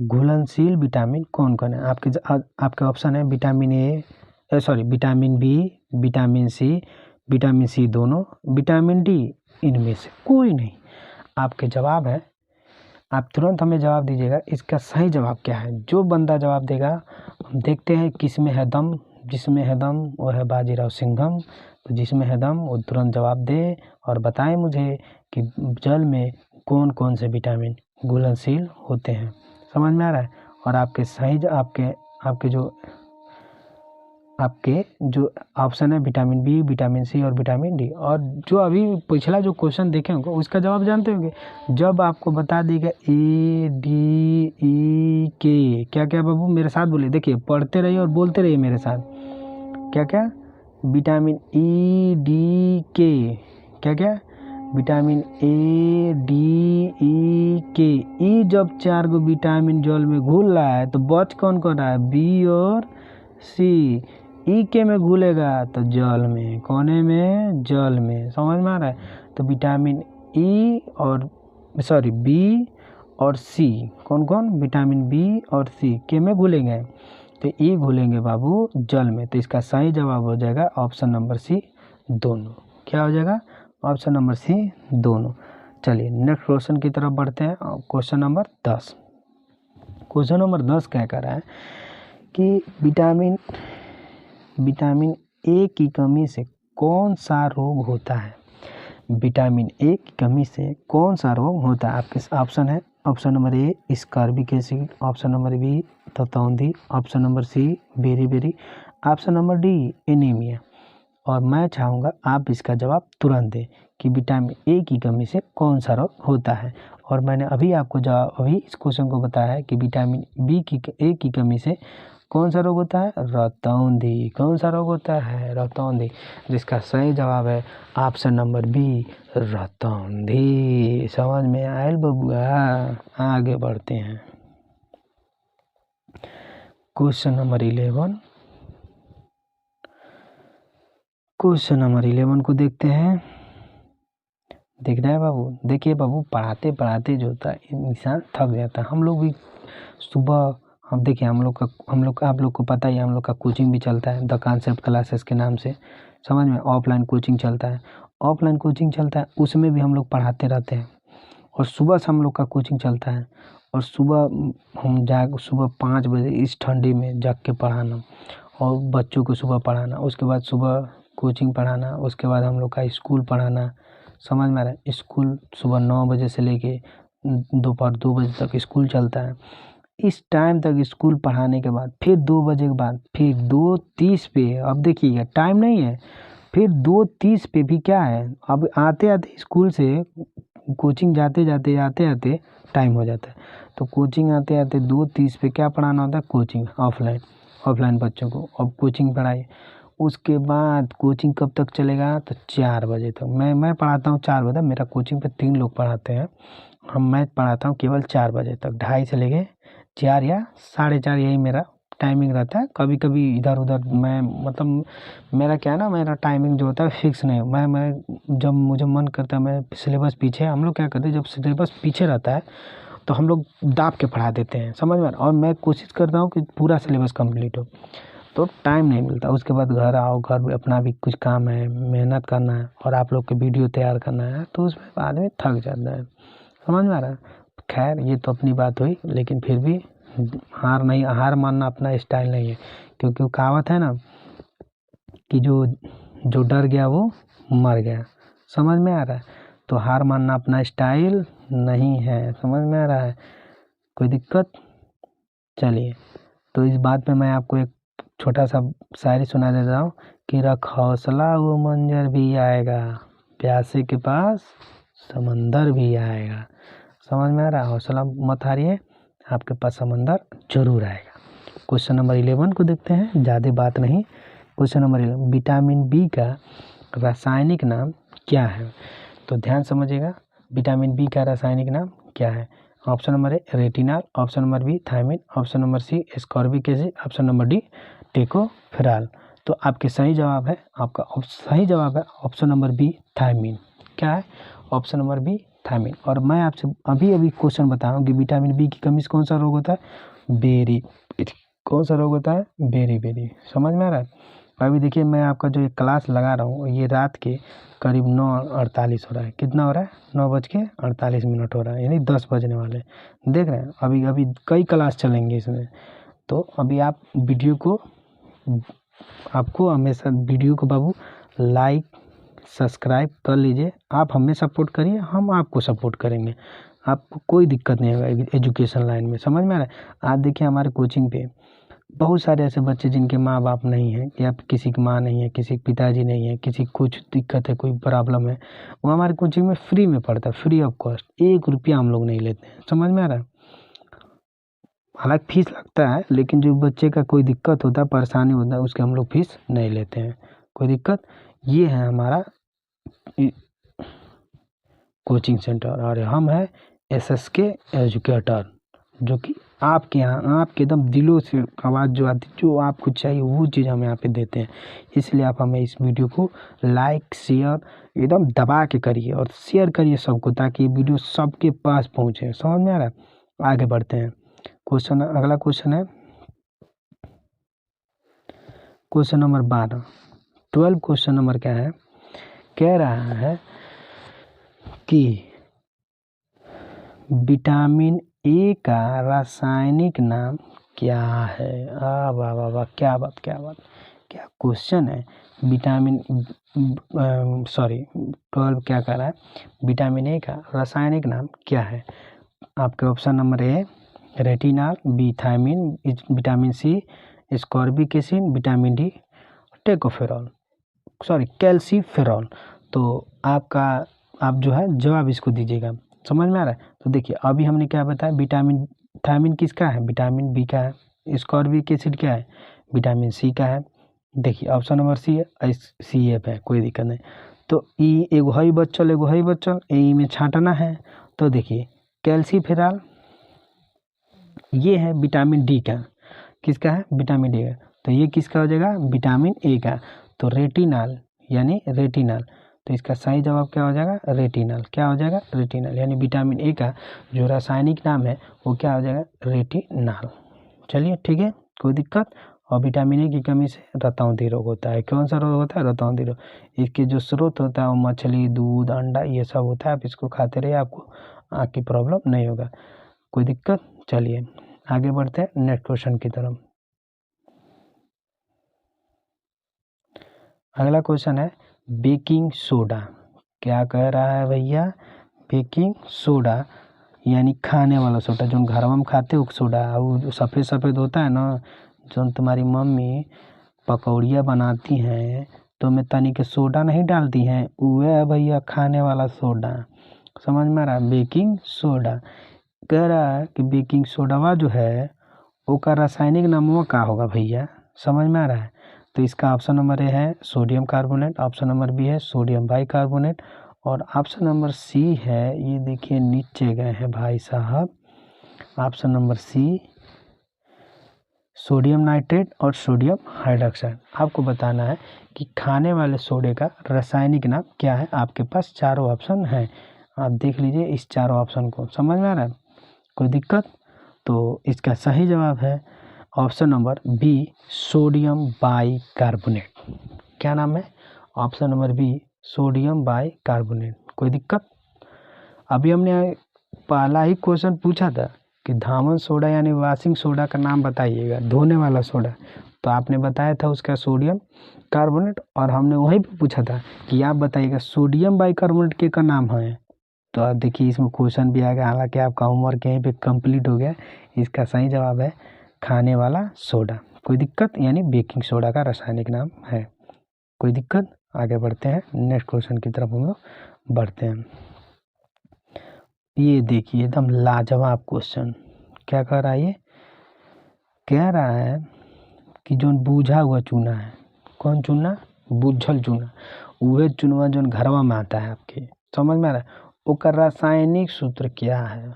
घुलनशील विटामिन कौन कौन है? आपके ऑप्शन है vitamin A, sorry vitamin B, vitamin C दोनों, विटामिन डी, इनमें से कोई नहीं। आपके जवाब है, आप तुरंत हमें जवाब दीजिएगा इसका सही जवाब क्या है। जो बंदा जवाब देगा हम देखते हैं किस में है दम, जिसमें है दम वो है बाजीराव सिंघम। तो जिसमें है दम वो तुरंत जवाब दे और बताएं मुझे कि जल में कौन कौन से विटामिन घुलनशील होते हैं। समझ में आ रहा है? और आपके सही आपके जो ऑप्शन है विटामिन बी, विटामिन सी और विटामिन डी। और जो अभी पिछला जो क्वेश्चन देखे होंगे उसका जवाब जानते होंगे, जब आपको बता देगा ए, डी, ई, के, क्या क्या बाबू मेरे साथ बोलिए, देखिए पढ़ते रहिए और बोलते रहिए मेरे साथ, क्या क्या? विटामिन ई, डी, के, क्या क्या? विटामिन ए, डी, ई, के। ई जब 4 गो विटामिन जल में घुल रहा है तो बच कौन कर रहा है? बी और सी। ई के में घुलेगा तो जल में, कोने में? जल में। समझ में आ रहा है? तो विटामिन ई और सॉरी बी और सी, कौन कौन? विटामिन बी और सी के में घुलेंगे, तो ई घुलेंगे बाबू जल में। तो इसका सही जवाब हो जाएगा ऑप्शन नंबर सी दोनों। क्या हो जाएगा? ऑप्शन नंबर सी दोनों। चलिए नेक्स्ट क्वेश्चन की तरफ बढ़ते हैं। Question number 10। क्वेश्चन नंबर 10 क्या कह रहा है कि विटामिन ए की कमी से कौन सा रोग होता है? विटामिन ए की कमी से कौन सा रोग होता है? आपके ऑप्शन है, option number A ascorbic acid, option number B ततौंधी, option number C beriberi, option number D anaemia. और मैं चाहूँगा आप इसका जवाब तुरंत दें कि विटामिन ए की कमी से कौन सा रोग होता है। और मैंने अभी आपको अभी इस क्वेश्चन को बताया है कि विटामिन ए की कमी से कौन सा रोग होता है? रतौंधी। कौन सा रोग होता है? रतौंधी। जिसका सही जवाब है ऑप्शन नंबर बी रतौंधी। समझ में आयल बबुआ? आगे बढ़ते हैं क्वेश्चन नंबर 11। क्वेश्चन नंबर 11 को देखते हैं। देख रहे हैं बाबू, देखिए बाबू, पढ़ाते पढ़ाते जो होता है इंसान थक जाता है। हम लोग भी सुबह, हम देखिए हम लोग आप लोग को पता ही है, हम लोग का कोचिंग भी चलता है द कॉन्सेप्ट क्लासेस के नाम से, समझ में। ऑफलाइन कोचिंग चलता है, उसमें भी हम लोग पढ़ाते रहते हैं। और सुबह से हम लोग का कोचिंग चलता है, और सुबह 5 बजे इस ठंडी में जाग के पढ़ाना, और बच्चों को सुबह पढ़ाना, उसके बाद सुबह कोचिंग पढ़ाना, उसके बाद हम लोग का स्कूल पढ़ाना, समझ में आ रहा है। स्कूल सुबह 9 बजे से लेके दोपहर 2 बजे तक स्कूल चलता है। इस टाइम तक स्कूल पढ़ाने के बाद फिर 2 बजे के बाद फिर 2:30 पे, अब देखिएगा टाइम नहीं है, फिर 2:30 पे भी क्या है, अब आते आते स्कूल से कोचिंग आते आते टाइम हो जाता है। तो कोचिंग आते आते 2:30 पे क्या पढ़ाना होता है, कोचिंग ऑफलाइन बच्चों को। अब कोचिंग पढ़ाई, उसके बाद कोचिंग कब तक चलेगा, तो 4 बजे तक। मैं पढ़ाता हूँ 4 बजे तक, मेरा कोचिंग पे 3 लोग पढ़ाते हैं, मैं पढ़ाता हूँ केवल 4 बजे तक, 2:30 से लेके 4 या 4:30, यही मेरा टाइमिंग रहता है। कभी कभी इधर उधर मैं, मतलब मेरा क्या है ना, मेरा टाइमिंग जो होता है फिक्स नहीं। मैं जब मुझे मन करता है, मैं सिलेबस पीछे, हम लोग क्या करते हैं, जब सिलेबस पीछे रहता है तो हम लोग दाब के पढ़ा देते हैं, समझ में। और मैं कोशिश करता हूँ कि पूरा सिलेबस कंप्लीट हो, तो टाइम नहीं मिलता। उसके बाद घर आओ, घर में अपना भी कुछ काम है, मेहनत करना है, और आप लोग के वीडियो तैयार करना है, तो उसमें आदमी थक जाता है, समझ में आ रहा है। खैर ये तो अपनी बात हुई, लेकिन फिर भी हार मानना अपना स्टाइल नहीं है, क्योंकि वो कहावत है ना कि जो डर गया वो मर गया, समझ में आ रहा है। तो हार मानना अपना स्टाइल नहीं है, समझ में आ रहा है। कोई दिक्कत, चलिए। तो इस बात पे मैं आपको एक छोटा सा शायरी सुना देता हूँ कि रख हौसला वो मंजर भी आएगा, प्यासे के पास समंदर भी आएगा, समझ में आ रहा है। हौसला मत हारिए, आपके पास समंदर जरूर आएगा। क्वेश्चन नंबर 11 को देखते हैं, ज़्यादा बात नहीं। क्वेश्चन नंबर 11, विटामिन बी का रासायनिक नाम क्या है। तो ध्यान समझिएगा, विटामिन बी का रासायनिक नाम क्या है। Option number A retinol, option number B thiamine, option number C ascorbic acid, option number D tocopherol. तो आपके सही जवाब है, आपका सही जवाब है ऑप्शन नंबर बी थायमिन। क्या है, ऑप्शन नंबर बी थायमिन। और मैं आपसे अभी क्वेश्चन बता रहा हूँ कि विटामिन बी की कमी से कौन सा रोग होता है, बेरी। कौन सा रोग होता है, बेरी। समझ में आ रहा है। अभी देखिए मैं आपका जो ये क्लास लगा रहा हूँ, ये रात के करीब 9:48 हो रहा है। कितना हो रहा है, 9:48 हो रहा है, यानी 10 बजने वाले, देख रहे हैं। अभी कई क्लास चलेंगे इसमें। तो अभी आप आपको हमेशा वीडियो को बाबू लाइक सब्सक्राइब कर लीजिए। आप हमें सपोर्ट करिए, हम आपको सपोर्ट करेंगे, आपको कोई दिक्कत नहीं होगा एजुकेशन लाइन में, समझ में आ रहा है। आज देखिए हमारे कोचिंग पे बहुत सारे ऐसे बच्चे जिनके माँ बाप नहीं है, या किसी की माँ नहीं है, किसी के पिताजी नहीं है, किसी कुछ दिक्कत है, कोई प्रॉब्लम है, वो हमारे कोचिंग में फ्री में पढ़ता है, फ्री ऑफ कॉस्ट, 1 रुपया हम लोग नहीं लेते हैं, समझ में आ रहा है। हालांकि फीस लगता है, लेकिन जो बच्चे का कोई दिक्कत होता है, परेशानी होता है, उसके हम लोग फीस नहीं लेते हैं, कोई दिक्कत। ये है हमारा कोचिंग सेंटर, और हम है SSK एजुकेटर, जो कि आपके यहाँ आपके एकदम दिलों से आवाज़ जो आती, जो आपको चाहिए वो चीज़ हम यहाँ पे देते हैं। इसलिए आप हमें इस वीडियो को लाइक शेयर एकदम दबा के करिए, और शेयर करिए सबको, ताकि ये वीडियो सबके पास पहुँचे, समझ में आ रहा है। आगे बढ़ते हैं। अगला क्वेश्चन है क्वेश्चन नंबर 12 क्वेश्चन नंबर क्या है, कह रहा है कि विटामिन ए का रासायनिक नाम क्या है। वाह वाह वाह, क्या बात, क्या क्वेश्चन है। विटामिन 12 क्या कह रहा है, विटामिन ए का रासायनिक नाम क्या है। आपके option number A retinol, B thiamine, vitamin C ascorbic acid, vitamin D calciferol. तो आप जो है जवाब इसको दीजिएगा, समझ में आ रहा है। तो देखिए अभी हमने क्या बताया, विटामिन थायमिन किसका है, विटामिन बी का है। एस्कॉर्बिक एसिड क्या है, विटामिन सी का है। देखिए ऑप्शन नंबर सी है, CF है, कोई दिक्कत नहीं। तो ई एगो हई बच्चल, ई में छांटना है। तो देखिए कैल्सीफेरॉल ये है विटामिन डी का, किसका है, विटामिन डी का। तो ये किसका हो जाएगा, विटामिन ए का। तो रेटिनॉल यानी रेटिनल। तो इसका सही जवाब क्या हो जाएगा? रेटिनल। क्या हो जाएगा? रेटिनल। यानी विटामिन ए का जो रासायनिक नाम है वो क्या हो जाएगा? रेटिनल। चलिए ठीक है, कोई दिक्कत। और विटामिन ए की कमी से रतौंधी रोग होता है। कौन सा रोग होता है? रतौंधी रोग। इसके जो स्रोत होता है वो मछली, दूध, अंडा ये सब होता है। आप इसको खाते रहिए, आपको आँख की प्रॉब्लम नहीं होगा। कोई दिक्कत? चलिए आगे बढ़ते हैं नेक्स्ट क्वेश्चन की तरफ। अगला क्वेश्चन है बेकिंग सोडा। क्या कह रहा है भैया? बेकिंग सोडा यानी खाने वाला सोडा, जो घर में खाते हो सोडा, वो सफ़ेद सफ़ेद होता है ना, जो तुम्हारी मम्मी पकौड़ियाँ बनाती हैं तो में तनिक सोडा नहीं डालती हैं, वह है भैया खाने वाला सोडा। समझ में आ रहा है? Baking soda. कह रहा है कि बेकिंग सोडावा जो है वो का रासायनिक नाम का होगा भैया? समझ में आ रहा है? तो इसका ऑप्शन नंबर ए है sodium carbonate, option number B है सोडियम बाइकार्बोनेट, और ऑप्शन नंबर सी है, ये देखिए नीचे गए हैं भाई साहब, option number C sodium nitrate और सोडियम हाइड्रोक्साइड। आपको बताना है कि खाने वाले सोडे का रासायनिक नाम क्या है। आपके पास चारों ऑप्शन हैं, आप देख लीजिए इस चारों ऑप्शन को। समझ में आ रहा है? कोई दिक्कत? तो इसका सही जवाब है option number B sodium bicarbonate. क्या नाम है? Option number B sodium bicarbonate. कोई दिक्कत? अभी हमने पहला ही क्वेश्चन पूछा था कि धामन सोडा यानी वॉशिंग सोडा का नाम बताइएगा, धोने वाला सोडा, तो आपने बताया था उसका सोडियम कार्बोनेट, और हमने वही भी पूछा था कि आप बताइएगा सोडियम बाइकार्बोनेट के का नाम है। तो आप देखिए इसमें क्वेश्चन भी आ गया, हालांकि आपका होमवर्क यहीं पे कंप्लीट हो गया। इसका सही जवाब है खाने वाला सोडा। कोई दिक्कत? यानी बेकिंग सोडा का रासायनिक नाम है। कोई दिक्कत? आगे बढ़ते हैं नेक्स्ट क्वेश्चन की तरफ हम लोग बढ़ते हैं। ये देखिए एकदम लाजवाब क्वेश्चन। क्या कह रहा है ये? कह रहा है कि जो बूझा हुआ चूना है, कौन चूना? बुझल चूना, वह चूना जो घरवा में आता है आपके, समझ में आ रहा है? उसका रासायनिक सूत्र क्या है?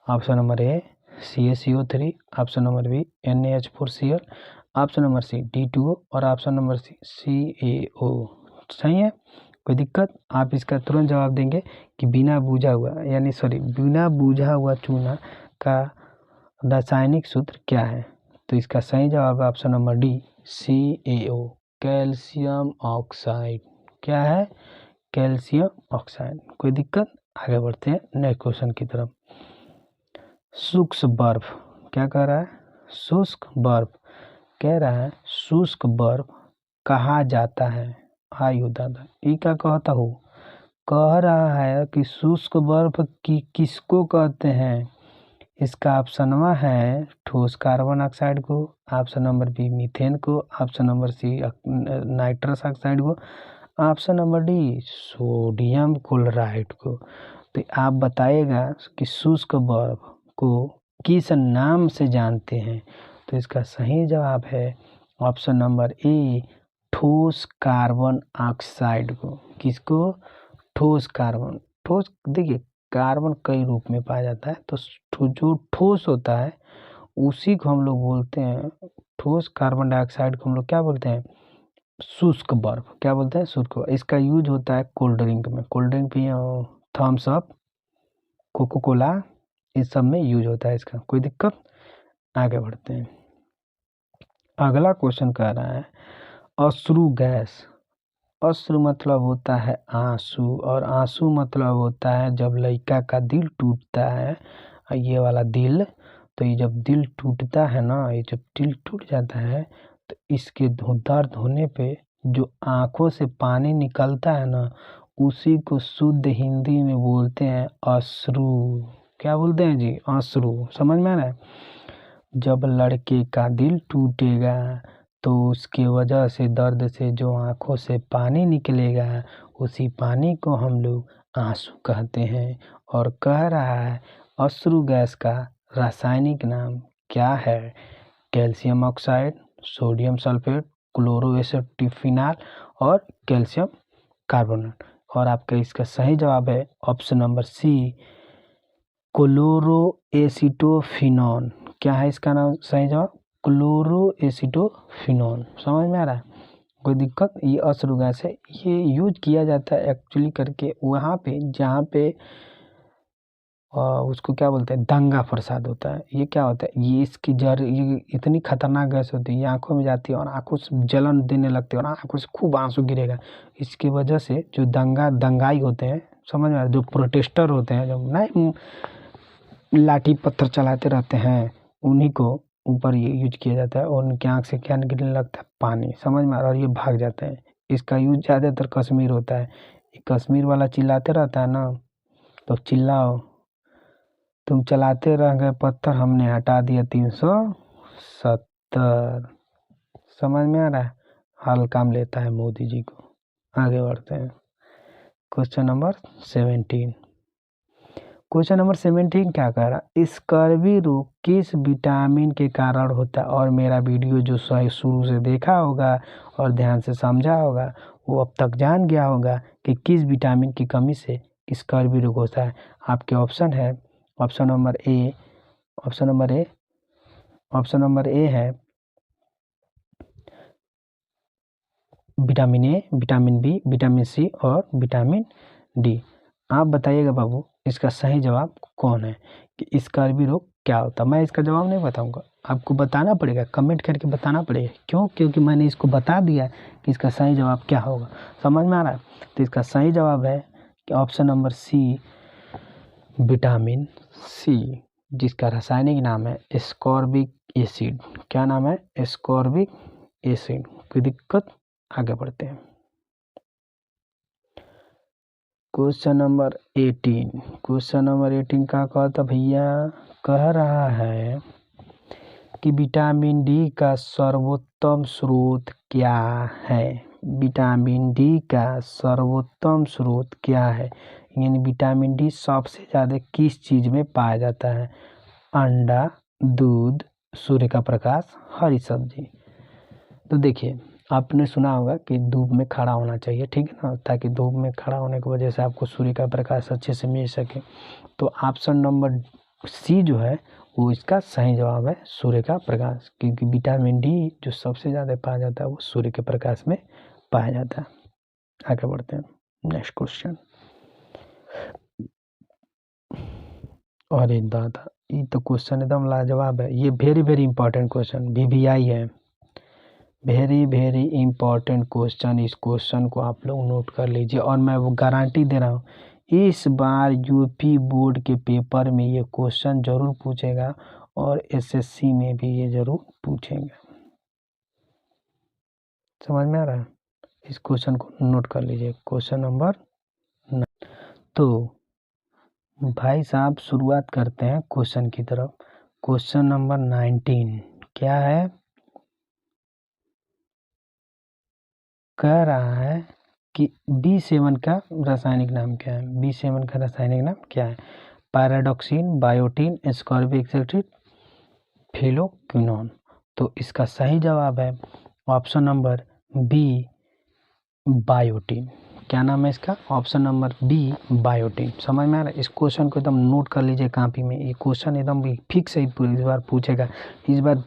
Option number A CaCO3, option number B NaH4Cl, option number C D2O, और ऑप्शन नंबर सी CaO। सही है? कोई दिक्कत? आप इसका तुरंत जवाब देंगे कि बिना बूझा हुआ बिना बूझा हुआ चूना का रासायनिक सूत्र क्या है? तो इसका सही जवाब है option number D CaO, calcium oxide. क्या है? Calcium oxide. कोई दिक्कत? आगे बढ़ते हैं नेक्स्ट क्वेश्चन की तरफ। शुष्क बर्फ। क्या कह रहा है? शुष्क बर्फ। कह रहा है शुष्क बर्फ कहा जाता है। आयु दादा ई क्या कहता हूँ? कह रहा है कि शुष्क बर्फ की किसको कहते हैं? इसका ऑप्शनवा है ठोस कार्बन ऑक्साइड को, ऑप्शन नंबर बी मीथेन को, option number C nitrous oxide को, option number D sodium chloride को। तो आप बताइएगा कि शुष्क बर्फ को किस नाम से जानते हैं? तो इसका सही जवाब है ऑप्शन नंबर ए ठोस कार्बन ऑक्साइड को। किसको? ठोस कार्बन। ठोस देखिए कार्बन कई रूप में पाया जाता है, तो जो ठोस होता है उसी को हम लोग बोलते हैं ठोस कार्बन डाइऑक्साइड को हम लोग क्या बोलते हैं? शुष्क बर्फ। क्या बोलते हैं? शुष्क बर्फ। इसका यूज होता है कोल्ड ड्रिंक में, कोल्ड ड्रिंक पिए, थम्स अप, कोको कोला, इस सब में यूज होता है इसका। कोई दिक्कत? आगे बढ़ते हैं। अगला क्वेश्चन कह रहा है अश्रु गैस। अश्रु मतलब होता है आंसू, और आंसू मतलब होता है जब लड़का का दिल टूटता है, ये वाला दिल। तो ये जब दिल टूटता है ना, ये जब दिल टूट जाता है तो इसके दर्द होने पे जो आंखों से पानी निकलता है ना, उसी को शुद्ध हिंदी में बोलते हैं अश्रु। क्या बोलते हैं जी? अश्रु। समझ में आ रहा है? जब लड़के का दिल टूटेगा तो उसके वजह से दर्द से जो आंखों से पानी निकलेगा, उसी पानी को हम लोग आंसू कहते हैं। और कह रहा है अश्रु गैस का रासायनिक नाम क्या है? कैल्शियम ऑक्साइड, सोडियम सल्फेट, क्लोरोएसेटिफिनाल और कैल्शियम कार्बोनेट। और आपका इसका सही जवाब है ऑप्शन नंबर सी क्लोरोएसिटोफिनॉन। क्या है इसका नाम? सही जवाब क्लोरोएसिटोफिनॉन। समझ में आ रहा है? कोई दिक्कत। ये अश्रु गैस है, ये यूज किया जाता है एक्चुअली करके वहाँ पे जहाँ पे उसको क्या बोलते हैं, दंगा फसाद होता है। ये क्या होता है, ये इसकी जड़ ये इतनी खतरनाक गैस होती है, ये आंखों में जाती है और आंखों से जलन देने लगती है और आंखों से खूब आंसू गिरेगा। इसकी वजह से जो दंगाई होते हैं, समझ में आ रहा है? जो प्रोटेस्टर होते हैं, जो नहीं लाठी पत्थर चलाते रहते हैं, उन्हीं को ऊपर ये यूज किया जाता है और उनकी आंख से क्या गिरने लगता है, पानी, समझ में आ रहा है? और ये भाग जाते हैं। इसका यूज ज़्यादातर कश्मीर होता है। ये कश्मीर वाला चिल्लाते रहता है ना, तो चिल्लाओ, तुम चलाते रह गए पत्थर, हमने हटा दिया 370। समझ में आ रहा है? हाल काम लेता है मोदी जी को। आगे बढ़ते हैं। Question number 17। क्वेश्चन नंबर 17 क्या कह रहा है, स्कर्वी रोग किस विटामिन के कारण होता है? और मेरा वीडियो जो शुरू से देखा होगा और ध्यान से समझा होगा वो अब तक जान गया होगा कि किस विटामिन की कमी से स्कर्वी रोग होता है। आपके ऑप्शन है, ऑप्शन नंबर ए है vitamin A, vitamin B, vitamin C और विटामिन डी। आप बताइएगा बाबू इसका सही जवाब कौन है, कि स्कर्वी रोग क्या होता है। मैं इसका जवाब नहीं बताऊंगा, आपको बताना पड़ेगा, कमेंट करके बताना पड़ेगा। क्यों? क्योंकि मैंने इसको बता दिया कि इसका सही जवाब क्या होगा। समझ में आ रहा है? तो इसका सही जवाब है कि option number C, vitamin C, जिसका रासायनिक नाम है एस्कॉर्बिक एसिड। क्या नाम है? Ascorbic acid. कोई दिक्कत? आगे बढ़ते हैं। क्वेश्चन नंबर 18 का कहता भैया, कह रहा है कि विटामिन डी का सर्वोत्तम स्रोत क्या है? विटामिन डी का सर्वोत्तम स्रोत क्या है? यानी विटामिन डी सबसे ज़्यादा किस चीज़ में पाया जाता है? अंडा, दूध, सूर्य का प्रकाश, हरी सब्जी। तो देखिए, आपने सुना होगा कि धूप में खड़ा होना चाहिए, ठीक है ना, ताकि धूप में खड़ा होने की वजह से आपको सूर्य का प्रकाश अच्छे से मिल सके। तो ऑप्शन नंबर सी जो है वो इसका सही जवाब है, सूर्य का प्रकाश, क्योंकि विटामिन डी जो सबसे ज़्यादा पाया जाता है वो सूर्य के प्रकाश में पाया जाता है। आगे बढ़ते हैं, नेक्स्ट क्वेश्चन। अरे दादा, ये तो क्वेश्चन एकदम लाजवाब है। ये very very important question VVI है, वेरी वेरी इंपॉर्टेंट क्वेश्चन। इस क्वेश्चन को आप लोग नोट कर लीजिए और मैं वो गारंटी दे रहा हूँ, इस बार यूपी बोर्ड के पेपर में ये क्वेश्चन जरूर पूछेगा और SSC में भी ये जरूर पूछेंगे। समझ में आ रहा है? इस क्वेश्चन को नोट कर लीजिए, क्वेश्चन नंबर 9। तो भाई साहब शुरुआत करते हैं क्वेश्चन की तरफ। क्वेश्चन नंबर 19 क्या है? कह रहा है कि B7 का रासायनिक नाम क्या है? B7 का रासायनिक नाम क्या है? Pyridoxine, biotin, ascorbic acid, phylloquinone. तो इसका सही जवाब है ऑप्शन नंबर बी, बायोटीन। क्या नाम है इसका? Option number B, biotin. समझ में आ रहा है? इस क्वेश्चन को एकदम नोट कर लीजिए कॉपी में। ये क्वेश्चन एकदम फिक्स है, इस बार पूछेगा। इस बार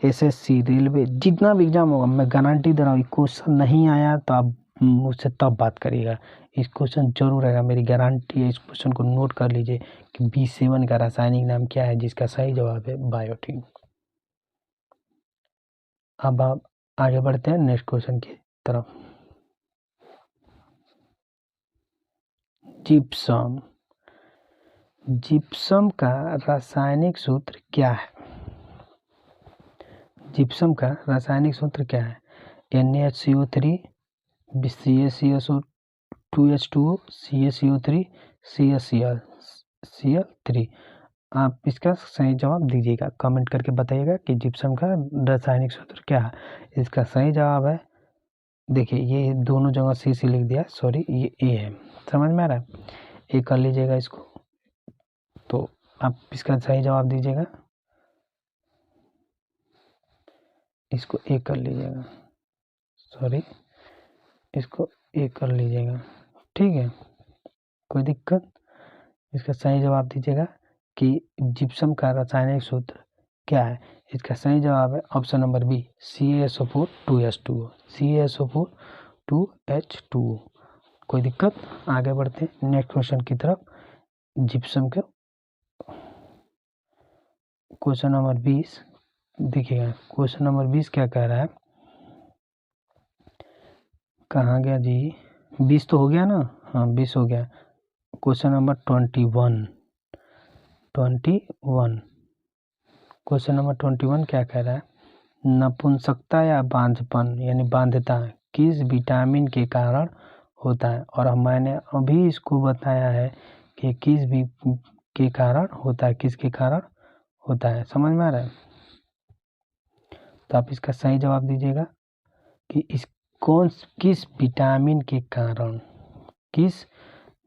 SSC, रेलवे, जितना भी एग्जाम होगा, मैं गारंटी दे रहा हूँ, क्वेश्चन नहीं आया तो आप मुझसे तब बात करिएगा। इस क्वेश्चन जरूर आएगा, मेरी गारंटी है। इस क्वेश्चन को नोट कर लीजिए कि B7 का रासायनिक नाम क्या है, जिसका सही जवाब है बायोटीन। अब आप आगे बढ़ते हैं नेक्स्ट क्वेश्चन की तरफ। जिप्सम, जिप्सम का रासायनिक सूत्र क्या है? जिप्सम का रासायनिक सूत्र क्या है? NaHCO3, CaCO2H2O, CaCO3, CaCl3। आप इसका सही जवाब दीजिएगा, कमेंट करके बताइएगा कि जिप्सम का रासायनिक सूत्र क्या है। इसका सही जवाब है, देखिए ये दोनों जगह C लिख दिया, सॉरी, ये A है। समझ में आ रहा है? A कर लीजिएगा इसको। तो आप इसका सही जवाब दीजिएगा, इसको A कर लीजिएगा, सॉरी, इसको A कर लीजिएगा, ठीक है, कोई दिक्कत। इसका सही जवाब दीजिएगा कि जिप्सम का रासायनिक सूत्र क्या है। इसका सही जवाब है option number B, CaSO4 2H2O, CaSO4 2H2O। कोई दिक्कत? आगे बढ़ते हैं नेक्स्ट क्वेश्चन की तरफ। जिप्सम के क्वेश्चन नंबर 20 देखिएगा। क्वेश्चन नंबर 20 क्या कह रहा है, कहाँ गया जी? 20 तो हो गया ना? हाँ 20 हो गया। क्वेश्चन नंबर 21 क्वेश्चन नंबर 21 क्या कह रहा है, नपुंसकता या बांझपन यानी बांध्यता किस विटामिन के कारण होता है? और मैंने अभी इसको बताया है कि किस भी के कारण होता है, किसके कारण होता है, समझ में आ रहा है? तो आप इसका सही जवाब दीजिएगा कि किस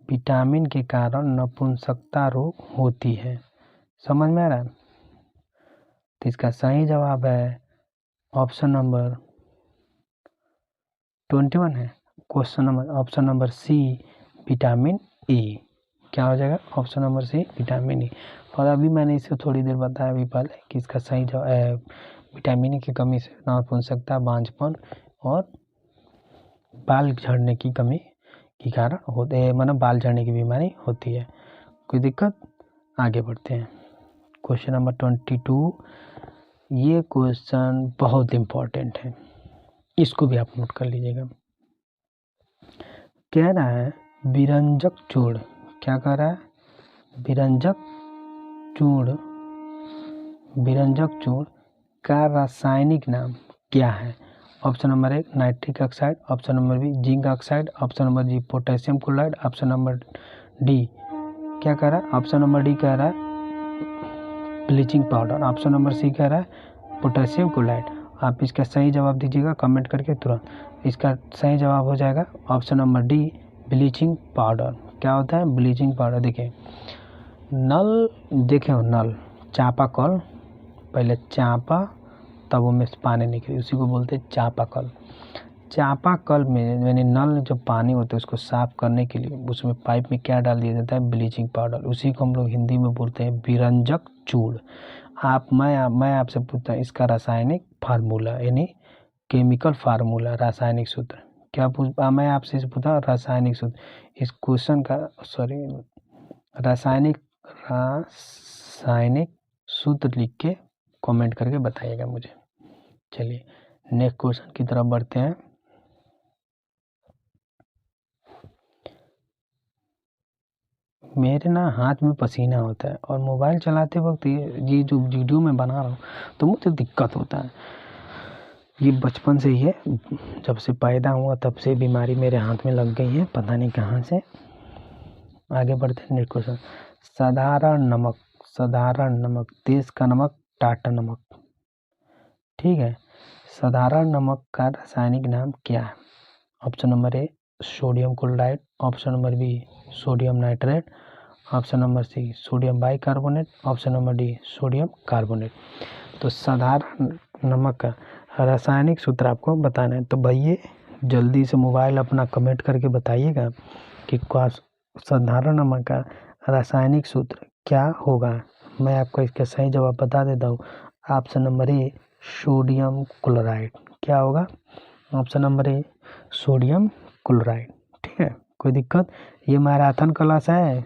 विटामिन के कारण नपुंसकता रोग होती है, समझ में आ रहा है? तो इसका सही जवाब है ऑप्शन नंबर 21 है। Option number C vitamin E. क्या हो जाएगा? Option number C vitamin E. और अभी मैंने इसे थोड़ी देर बताया अभी पहले कि इसका सही जवाब विटामिन ई की कमी से नपुंसकता, बांझपन और बाल झड़ने की कमी के कारण होते हैं, मतलब बाल झड़ने की बीमारी होती है। कोई दिक्कत? आगे बढ़ते हैं। क्वेश्चन नंबर 22, ये क्वेश्चन बहुत इम्पोर्टेंट है, इसको भी आप नोट कर लीजिएगा। कह रहा है विरंजक चूर्ण, क्या कह रहा है? विरंजक चूर्ण का रासायनिक नाम क्या है? Option number 1 nitric oxide, option number B zinc oxide, option number G potassium chloride, option number D क्या कह रहा है? ऑप्शन नंबर डी कह रहा है bleaching powder, option number C कह रहा है पोटेशियम क्लोराइड। आप इसका सही जवाब दीजिएगा कमेंट करके तुरंत। इसका सही जवाब हो जाएगा option number D bleaching powder. क्या होता है ब्लीचिंग पाउडर? देखिए नल, देखे हो नल, चापाकल, पहले चापा तब वो में से पानी निकले, उसी को बोलते हैं चापाकल। चापाकल में यानी नल में जो पानी होता है उसको साफ करने के लिए उसमें पाइप में क्या डाल दिया जाता है? Bleaching powder. उसी को हम लोग हिंदी में बोलते हैं विरंजक चूर्ण। मैं आपसे पूछता हूँ इसका रासायनिक फार्मूला यानी केमिकल फार्मूला, रासायनिक सूत्र क्या मैं आपसे पूछा रासायनिक सूत्र। इस क्वेश्चन का रासायनिक सूत्र लिख के कमेंट करके बताइएगा मुझे। चलिए नेक्स्ट क्वेश्चन की तरफ बढ़ते हैं। मेरे ना हाथ में पसीना होता है और मोबाइल चलाते वक्त ये जो वीडियो मैं बना रहा हूँ तो मुझे दिक्कत होता है। ये बचपन से ही है, जब से पैदा हुआ तब से बीमारी मेरे हाथ में लग गई है, पता नहीं कहाँ से। आगे बढ़ते हैं नेक्स्ट क्वेश्चन। साधारण नमक देश का नमक, टाटा नमक, ठीक है। साधारण नमक का रासायनिक नाम क्या है? Option number A sodium chloride, option number B sodium nitrate, option number C sodium bicarbonate, option number D sodium carbonate. तो साधारण नमक का रासायनिक सूत्र आपको बताना है, तो भैया जल्दी से मोबाइल अपना कमेंट करके बताइएगा कि साधारण नमक का रासायनिक सूत्र क्या होगा। मैं आपको इसका सही जवाब बता देता हूँ। Option number A sodium chloride. क्या होगा? Option number A sodium chloride, ठीक है। कोई दिक्कत? ये मैराथन क्लास है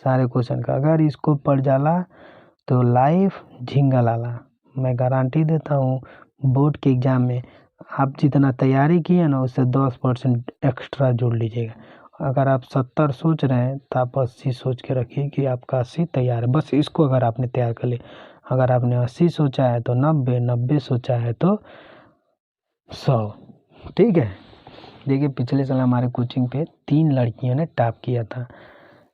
सारे क्वेश्चन का, अगर इसको पढ़ जाला तो लाइफ झिंगा लाला। मैं गारंटी देता हूँ बोर्ड के एग्ज़ाम में आप जितना तैयारी किए ना उससे 10% एक्स्ट्रा जोड़ लीजिएगा। अगर आप 70 सोच रहे हैं तो आप 80 सोच के रखिए कि आपका 80 तैयार है। बस इसको अगर आपने तैयार कर लिया, अगर आपने 80 सोचा है तो 90, 90 सोचा है तो 100, ठीक है। देखिए पिछले साल हमारे कोचिंग पे 3 लड़कियों ने टॉप किया था,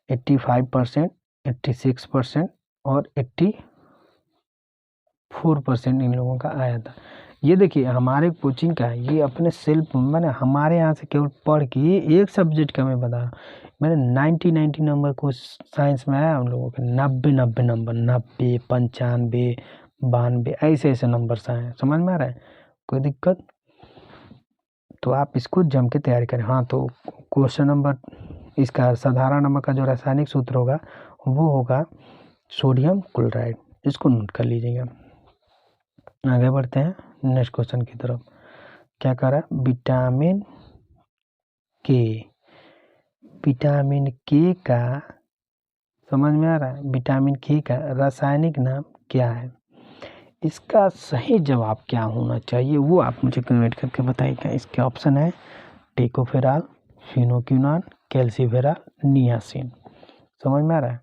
85%, 86% और 84% इन लोगों का आया था। ये देखिए हमारे कोचिंग का है, ये अपने सेल्फ मैंने हमारे यहाँ से केवल पढ़ के ये एक सब्जेक्ट का मैं बता रहा हूँ। मैंने 90 नंबर को साइंस में आया, उन लोगों के 90 नंबर, 90, 95, 92 ऐसे नंबर आए। समझ में आ रहा है? कोई दिक्कत? तो आप इसको जम के तैयारी करें। हाँ तो क्वेश्चन नंबर इसका साधारण नमक का जो रासायनिक सूत्र होगा वो होगा सोडियम क्लोराइड, इसको नोट कर लीजिएगा। आगे बढ़ते हैं नेक्स्ट क्वेश्चन की तरफ। क्या कह रहा है, विटामिन के, विटामिन के का, समझ में आ रहा है, विटामिन के का रासायनिक नाम क्या है? इसका सही जवाब क्या होना चाहिए वो आप मुझे कमेंट करके बताइएगा। इसके ऑप्शन है टेकोफेराल, फिनोक्विनोन, कैल्सीफेराल, नियासिन। समझ में आ रहा है,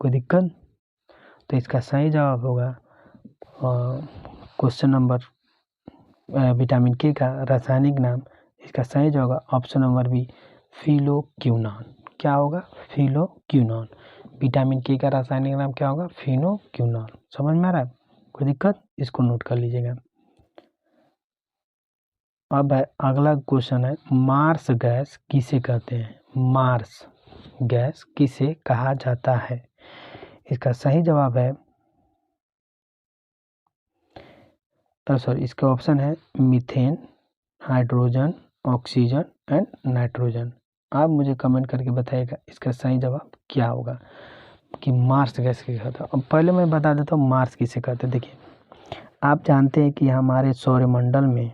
कोई दिक्कत? तो इसका सही जवाब होगा क्वेश्चन नंबर विटामिन के का रासायनिक नाम, इसका सही जवाब होगा ऑप्शन नंबर बी, फिनोक्विनोन। क्या होगा? फिनोक्विनोन। विटामिन के का रासायनिक नाम क्या होगा? फिनोक्विनोन। समझ में आ रहा है, कोई दिक्कत? इसको नोट कर लीजिएगा। अब अगला क्वेश्चन है, मार्स गैस किसे कहते हैं? मार्स गैस किसे कहा जाता है? इसका सही जवाब है, सॉरी, इसका ऑप्शन है methane, hydrogen, oxygen and nitrogen. आप मुझे कमेंट करके बताइएगा इसका सही जवाब क्या होगा कि मार्स गैस किसे कहते हैं। अब पहले मैं बता देता हूँ मार्स किसे कहते हैं। देखिए, आप जानते हैं कि हमारे सौरमंडल में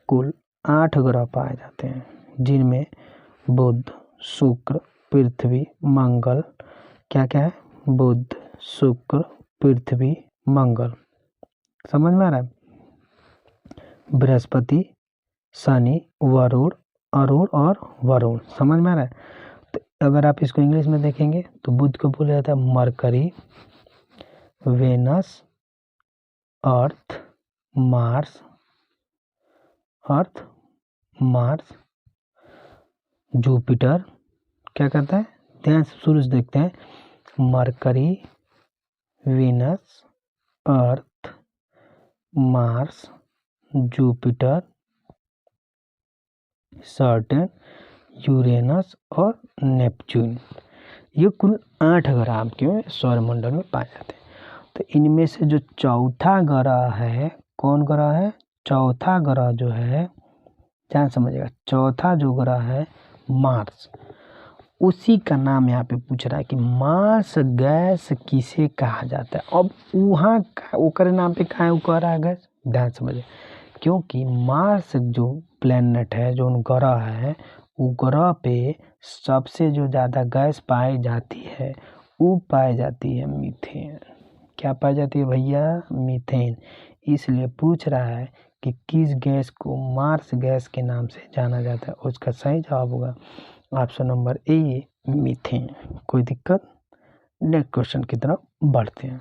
कुल 8 ग्रह पाए जाते हैं, जिनमें बुध, शुक्र, पृथ्वी, मंगल, क्या क्या है? बुध, शुक्र, पृथ्वी, मंगल। समझ में आ रहा है? बृहस्पति, शनि, वरुण, अरुण और वरुण। समझ में आ रहा है? तो अगर आप इसको इंग्लिश में देखेंगे तो बुध को बोला जाता है मरकरी, वेनस, अर्थ, मार्स, अर्थ, मार्स, जुपिटर, क्या करता है, ध्यान से शुरू से देखते हैं, मरकरी, वेनस, अर्थ, मार्स, जुपिटर, सैटर्न, यूरेनस और नेपच्यून। ये कुल 8 ग्रह आपके सौरमंडल में पाए जाते हैं। तो इनमें से जो चौथा ग्रह है, कौन ग्रह है? चौथा ग्रह जो है, ध्यान समझिएगा, चौथा जो ग्रह है मार्स, उसी का नाम यहाँ पे पूछ रहा है कि मार्स गैस किसे कहा जाता है। अब वहाँ ओकर नाम पे कहा है वो कह रहा है गैस, ध्यान समझिए, क्योंकि मार्स जो प्लेनेट है, जो ग्रह है, वो ग्रह पे सबसे जो ज़्यादा गैस पाई जाती है वो पाई जाती है मीथेन। क्या पाई जाती है भैया? मीथेन। इसलिए पूछ रहा है कि किस गैस को मार्स गैस के नाम से जाना जाता है। उसका सही जवाब होगा ऑप्शन नंबर ए, मीथेन। कोई दिक्कत? नेक्स्ट क्वेश्चन की तरफ बढ़ते हैं।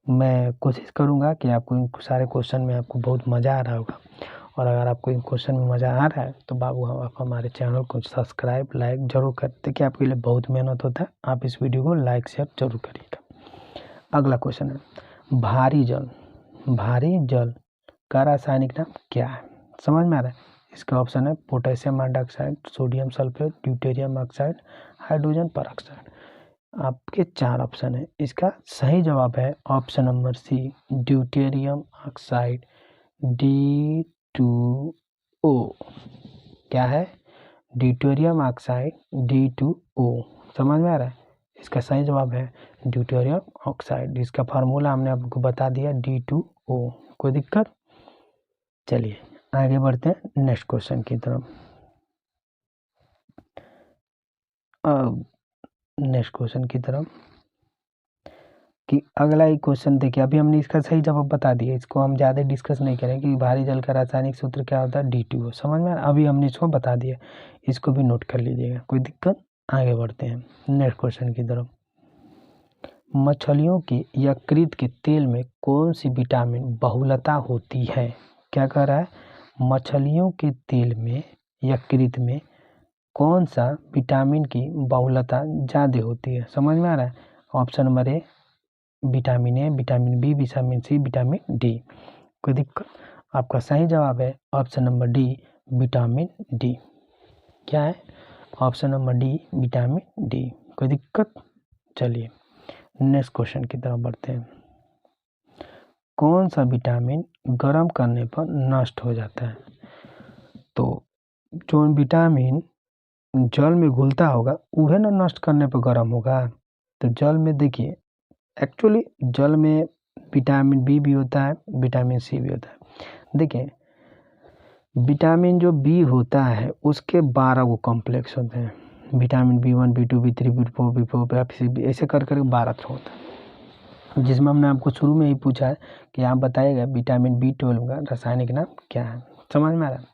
मैं कोशिश करूंगा कि आपको इन सारे क्वेश्चन में आपको बहुत मज़ा आ रहा होगा, और अगर आपको इन क्वेश्चन में मज़ा आ रहा है तो बाबू आप हमारे चैनल को सब्सक्राइब लाइक जरूर कर, देखिए आपके लिए बहुत मेहनत होता है, आप इस वीडियो को लाइक शेयर जरूर करिएगा। अगला क्वेश्चन है, भारी जल, भारी जल का रासायनिक नाम क्या है? समझ में आ रहा है? इसका ऑप्शन है potassium hydroxide, sodium sulphate, deuterium oxide, hydrogen peroxide. आपके 4 ऑप्शन है, इसका सही जवाब है option number C, deuterium oxide, D2O। क्या है? Deuterium oxide, D2O। समझ में आ रहा है? इसका सही जवाब है ड्यूटेरियम ऑक्साइड। इसका फार्मूला हमने आपको बता दिया, D2O। कोई दिक्कत? चलिए आगे बढ़ते हैं नेक्स्ट क्वेश्चन की तरफ। नेक्स्ट क्वेश्चन की तरफ कि अगला एक क्वेश्चन देखिए, अभी हमने इसका सही जवाब बता दिया, इसको हम ज़्यादा डिस्कस नहीं करें कि भारी जल का रासायनिक सूत्र क्या होता है, D2O। समझ में? अभी हमने इसको बता दिया, इसको भी नोट कर लीजिएगा, कोई दिक्कत? आगे बढ़ते हैं नेक्स्ट क्वेश्चन की तरफ। मछलियों के यकृत के तेल में कौन सी विटामिन बहुलता होती है? क्या कह रहा है? मछलियों के तेल में, यकृत में कौन सा विटामिन की बहुलता ज़्यादा होती है? समझ में आ रहा है? Option number A, vitamin A, vitamin B, vitamin C, vitamin D. कोई दिक्कत? आपका सही जवाब है option number D, vitamin D. क्या है? Option number D, vitamin D. कोई दिक्कत? चलिए नेक्स्ट क्वेश्चन की तरफ बढ़ते हैं। कौन सा विटामिन गर्म करने पर नष्ट हो जाता है? तो जो विटामिन जल में घुलता होगा वह ना नष्ट करने पर गर्म होगा। तो जल में देखिए, एक्चुअली जल में विटामिन बी भी होता है, विटामिन सी भी होता है। देखिए विटामिन जो बी होता है उसके 12 गो कॉम्प्लेक्स होते हैं, vitamin B1 B2 B3 B4 B4 B5 ऐसे कर कर 12 होता है, जिसमें हमने आपको शुरू में ही पूछा है कि आप बताइएगा विटामिन B12 का रासायनिक नाम क्या है। समझ में आ रहा है?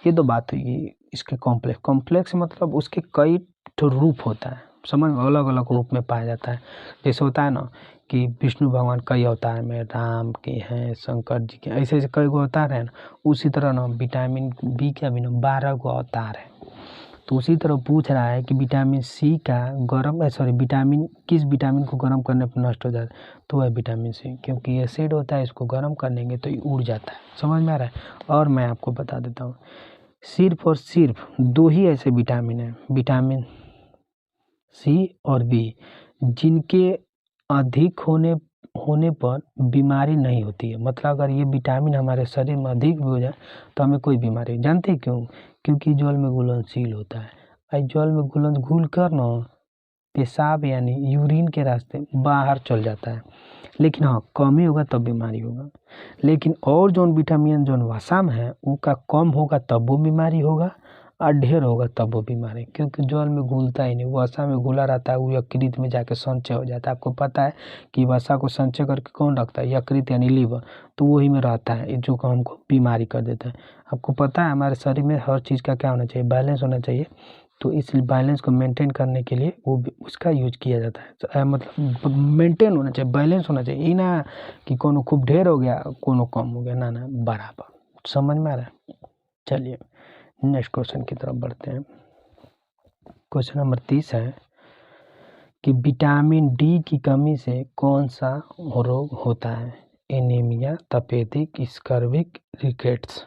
ये तो बात हुई इसके कॉम्प्लेक्स। कॉम्प्लेक्स मतलब उसके कई तो रूप होता है, समझ में, अलग अलग रूप में पाया जाता है। जैसे होता है ना कि विष्णु भगवान कई अवतार में, राम के हैं, शंकर जी के, ऐसे ऐसे कई गो अवतार हैं ना, उसी तरह ना विटामिन बी का भी ना 12 गो अवतार है। तो उसी तरह पूछ रहा है कि विटामिन सी का विटामिन किस विटामिन को गर्म करने पर नष्ट हो जाता है, तो है विटामिन सी, क्योंकि एसिड होता है, इसको गर्म करनेंगे तो ये उड़ जाता है। समझ में आ रहा है? और मैं आपको बता देता हूँ, सिर्फ और सिर्फ 2 ही ऐसे विटामिन हैं, विटामिन सी और बी, जिनके अधिक होने पर बीमारी नहीं होती है। मतलब अगर ये विटामिन हमारे शरीर में अधिक भी हो जाए तो हमें कोई बीमारी, जानते क्यों? क्योंकि जल में घुलनशील होता है, और जल में घुल कर ना पेशाब यानी यूरिन के रास्ते बाहर चल जाता है। लेकिन हाँ, कम ही होगा तब बीमारी होगा। लेकिन और जौन विटामिन जौन वसा में है उसका कम होगा तब वो बीमारी होगा, और ढेर होगा तब वो बीमारी, क्योंकि जल में घुलता ही नहीं, वसा में घुला रहता है, वो यकृत में जाके संचय हो जाता है। आपको पता है कि वसा को संचय करके कौन रखता है? यकृत यानी लीवर, तो वही में रहता है जो हमको बीमारी कर देता है। आपको पता है हमारे शरीर में हर चीज़ का क्या होना चाहिए? बैलेंस होना चाहिए। तो इस बैलेंस को मेंटेन करने के लिए वो उसका यूज किया जाता है। तो मतलब मेंटेन होना चाहिए, बैलेंस होना चाहिए, ये ना कि कोनो खूब ढेर हो गया कोनो कम हो गया, ना ना, बराबर। समझ में आ रहा है? चलिए नेक्स्ट क्वेश्चन की तरफ बढ़ते हैं। क्वेश्चन नंबर 30 है कि विटामिन डी की कमी से कौन सा रोग होता है? एनीमिया, तपेदिक, स्कर्विक, रिकेट्स।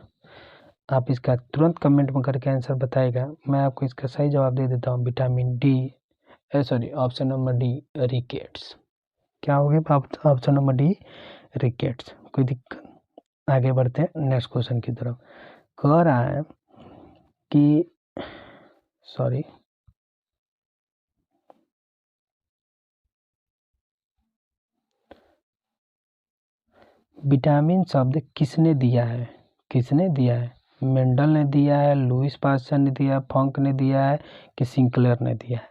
आप इसका तुरंत कमेंट में करके आंसर बताएगा। मैं आपको इसका सही जवाब दे देता हूँ, vitamin D, option number D, rickets. क्या हो गया? Option number D, rickets. कोई दिक्कत? आगे बढ़ते हैं नेक्स्ट क्वेश्चन की तरफ। कह रहा है कि विटामिन शब्द किसने दिया है? किसने दिया है? मेंडल ने दिया है, लुईस पास्चर ने दिया है, फंक ने दिया है, कि सिंक्लेयर ने दिया है?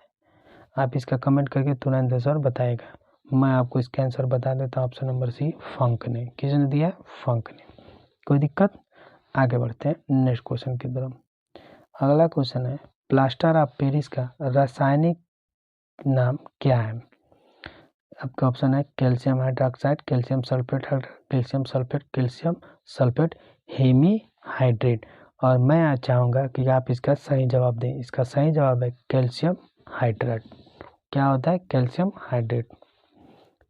आप इसका कमेंट करके तुरंत आंसर बताएगा। मैं आपको इसका आंसर बता देता हूँ, ऑप्शन नंबर सी, फंक ने। किसने दिया? फंक ने। कोई दिक्कत? आगे बढ़ते हैं नेक्स्ट क्वेश्चन की तरफ। अगला क्वेश्चन है, प्लास्टर ऑफ पेरिस का रासायनिक नाम क्या है? आपका ऑप्शन है calcium hydroxide, calcium sulphate, calcium sulphate, calcium sulphate hemihydrate. और मैं चाहूँगा कि आप इसका सही जवाब दें। इसका सही जवाब है कैल्शियम हाइड्रेट। क्या होता है? Calcium hydrate.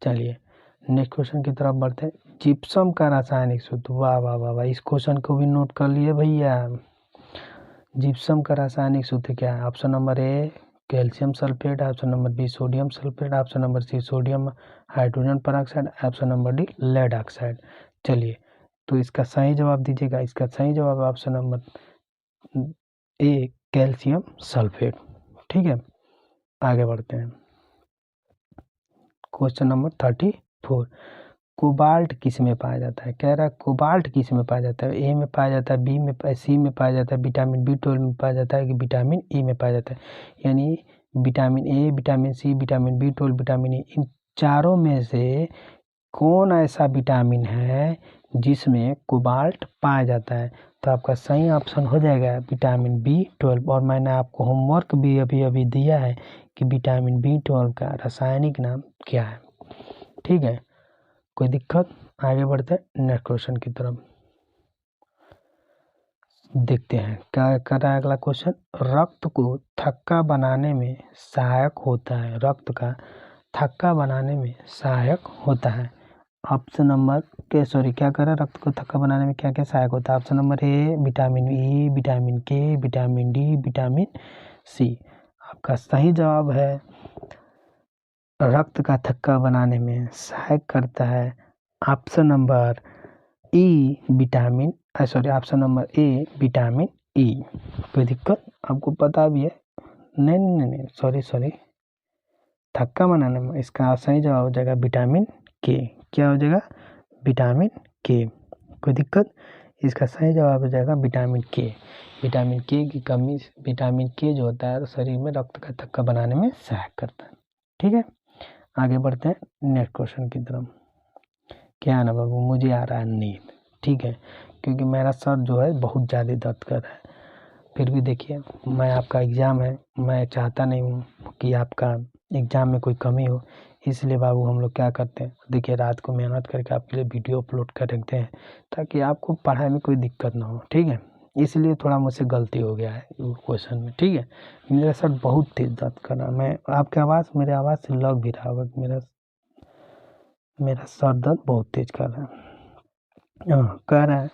चलिए नेक्स्ट क्वेश्चन की तरफ बढ़ते हैं। जिप्सम का रासायनिक सूत्र, वाह वाह वाह वाह, इस क्वेश्चन को भी नोट कर लिए भैया। जिप्सम का रासायनिक सूत्र क्या है? Option number A calcium sulphate, option number B sodium sulphate, option number C sodium hydrogen peroxide, option number D lead oxide. चलिए तो इसका सही जवाब दीजिएगा। इसका सही जवाब है option number A calcium sulphate. ठीक है, आगे बढ़ते हैं। क्वेश्चन नंबर 34, कोबाल्ट किस में पाया जाता है? कह रहा है कोबाल्ट किस में पाया जाता है? ए में पाया जाता है, बी में, सी में पाया जाता है, विटामिन B12 में पाया जाता है, कि विटामिन ई में पाया जाता है? यानी vitamin A, vitamin C, vitamin B12, vitamin E, इन चारों में से कौन ऐसा विटामिन है जिसमें कोबाल्ट पाया जाता है? तो आपका सही ऑप्शन हो जाएगा विटामिन B12। और मैंने आपको होमवर्क भी अभी अभी दिया है कि विटामिन B12 का रासायनिक नाम क्या है। ठीक है, कोई दिक्कत? आगे बढ़ते हैं नेक्स्ट क्वेश्चन की तरफ। देखते हैं क्या कर रहा है अगला क्वेश्चन। रक्त को थक्का बनाने में सहायक होता है, रक्त का थक्का बनाने में सहायक होता है। ऑप्शन नंबर क्या कर रहा है? रक्त को थक्का बनाने में क्या क्या सहायक होता है? Option number A vitamin E, vitamin के, विटामिन डी, विटामिन सी। आपका सही जवाब है रक्त का थक्का बनाने में सहायक करता है option number E vitamin, option number A vitamin E. कोई दिक्कत? आपको पता भी है? नहीं नहीं नहीं, सॉरी, थक्का बनाने में इसका सही जवाब हो जाएगा विटामिन के। क्या हो जाएगा? विटामिन के। कोई दिक्कत? इसका सही जवाब हो जाएगा विटामिन के। विटामिन के की कमी, विटामिन के जो होता है शरीर में रक्त का थक्का बनाने में सहायक करता है। ठीक है, आगे बढ़ते हैं नेक्स्ट क्वेश्चन की तरफ। क्या ना बाबू, मुझे आ रहा है नींद। ठीक है, क्योंकि मेरा सर जो है बहुत ज़्यादा दर्द कर रहा है। फिर भी देखिए, मैं आपका एग्ज़ाम है, मैं चाहता नहीं हूँ कि आपका एग्ज़ाम में कोई कमी हो, इसलिए बाबू हम लोग क्या करते हैं, देखिए रात को मेहनत करके आपके लिए वीडियो अपलोड कर रखते हैं ताकि आपको पढ़ाई में कोई दिक्कत ना हो। ठीक है, इसलिए थोड़ा मुझसे गलती हो गया है क्वेश्चन में। ठीक है, मेरा सर बहुत तेज दर्द कर रहा है। मैं आपकी आवाज़, मेरे आवाज़ से लग भी रहा होगा कि मेरा सर दर्द बहुत तेज कर रहा है। कह रहा है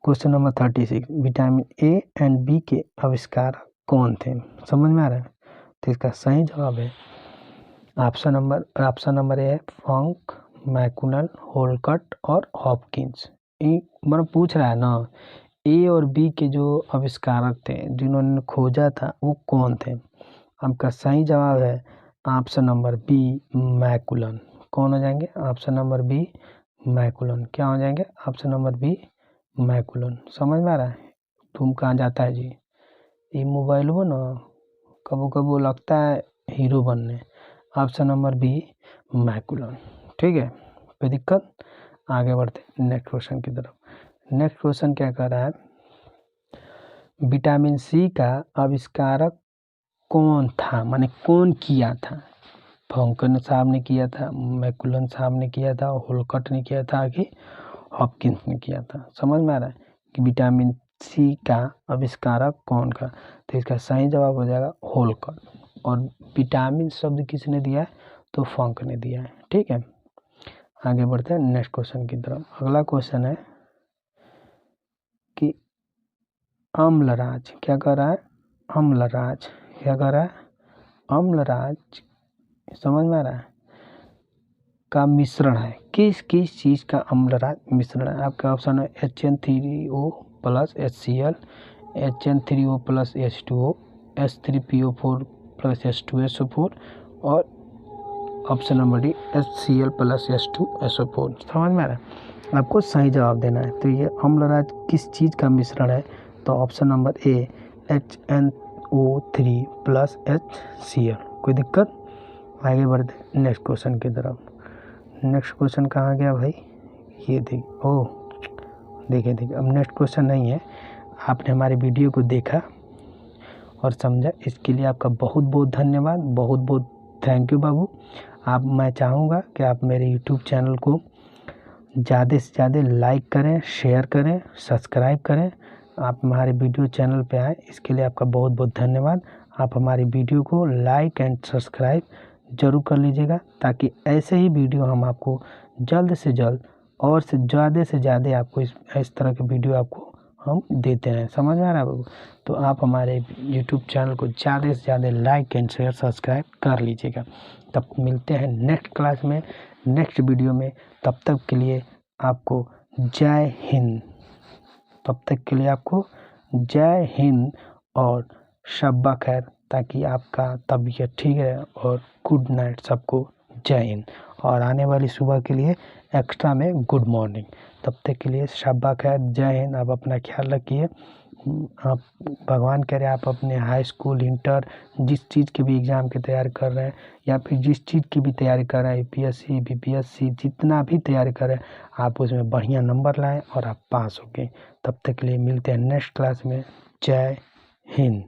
question number 36, vitamin A and B के आविष्कार कौन थे? समझ में आ रहा है? तो इसका सही जवाब है ऑप्शन नंबर ए है फंक, मैकुनल, होलकट और हॉपकिंस। मतलब पूछ रहा है ना, ए और बी के जो आविष्कारक थे जिन्होंने खोजा था वो कौन थे? आपका सही जवाब है ऑप्शन नंबर बी, मैकुलन। कौन हो जाएंगे? Option number B, मैकुलन। क्या हो जाएंगे? Option number B, मैकुलन। समझ में आ रहा है? तुम कहाँ जाता है जी, ये मोबाइल हो ना, कबो कबो लगता है हीरो बनने। Option number B, मैकुलन। ठीक है, कोई दिक्कत? आगे बढ़ते नेक्स्ट क्वेश्चन की तरफ। नेक्स्ट क्वेश्चन क्या कर रहा है, विटामिन सी का आविष्कारक कौन था, माने कौन किया था? फंकन साहब ने किया था, मैकुलन साहब ने किया था, होलकट ने किया था कि हॉपकिंस ने किया था? समझ में आ रहा है कि विटामिन सी का आविष्कारक कौन का? तो इसका सही जवाब हो जाएगा होलकट। और विटामिन शब्द किसने दिया है? तो फंक ने दिया है। ठीक है, आगे बढ़ते हैं नेक्स्ट क्वेश्चन की तरफ। अगला क्वेश्चन है कि अम्लराज क्या कर रहा है? अम्लराज क्या कर रहा है? अम्लराज, समझ में आ रहा है, का मिश्रण है। किस किस चीज़ का अम्लराज मिश्रण है? आपका ऑप्शन है HN3O plus HCl, HN3O plus H2O, H3PO4 plus H2SO4 और option number D HCl plus H2SO4। समझ में आ रहा है? आपको सही जवाब देना है। तो ये अम्लराज किस चीज़ का मिश्रण है? तो ऑप्शन नंबर ए HNO3 प्लस HCl। कोई दिक्कत? आगे बढ़ते नेक्स्ट क्वेश्चन की तरफ। नेक्स्ट क्वेश्चन कहाँ गया भाई? ये देखिए अब नेक्स्ट क्वेश्चन नहीं है। आपने हमारे वीडियो को देखा और समझा, इसके लिए आपका बहुत बहुत धन्यवाद, बहुत बहुत थैंक यू बाबू। मैं चाहूँगा कि आप मेरे यूट्यूब चैनल को ज़्यादा से ज़्यादा लाइक करें, शेयर करें, सब्सक्राइब करें। आप हमारे वीडियो चैनल पे आएँ, इसके लिए आपका बहुत बहुत धन्यवाद। आप हमारी वीडियो को लाइक एंड सब्सक्राइब ज़रूर कर लीजिएगा ताकि ऐसे ही वीडियो हम आपको जल्द से जल्द और से ज़्यादा आपको इस तरह के वीडियो आपको हम देते हैं। समझ में आ रहा है बाबू? तो आप हमारे यूट्यूब चैनल को ज़्यादा से ज़्यादा लाइक एंड शेयर सब्सक्राइब कर लीजिएगा। तब मिलते हैं नेक्स्ट क्लास में, नेक्स्ट वीडियो में। तब तक के लिए आपको जय हिंद। तब तक के लिए आपको जय हिंद और शब्बा खैर, ताकि आपका तबीयत ठीक है। और गुड नाइट सबको, जय हिंद। और आने वाली सुबह के लिए एक्स्ट्रा में गुड मॉर्निंग। तब तक के लिए शब्बा खैर, जय हिंद। आप अपना ख्याल रखिए। आप भगवान करे आप अपने हाई स्कूल, इंटर, जिस चीज़ की भी एग्ज़ाम की तैयारी कर रहे हैं या फिर जिस चीज़ की भी तैयारी कर रहे हैं, APSC, BPSC, जितना भी तैयारी कर रहे हैं, आप उसमें बढ़िया नंबर लाएं और आप पास हो गए। तब तक के लिए मिलते हैं नेक्स्ट क्लास में। जय हिंद।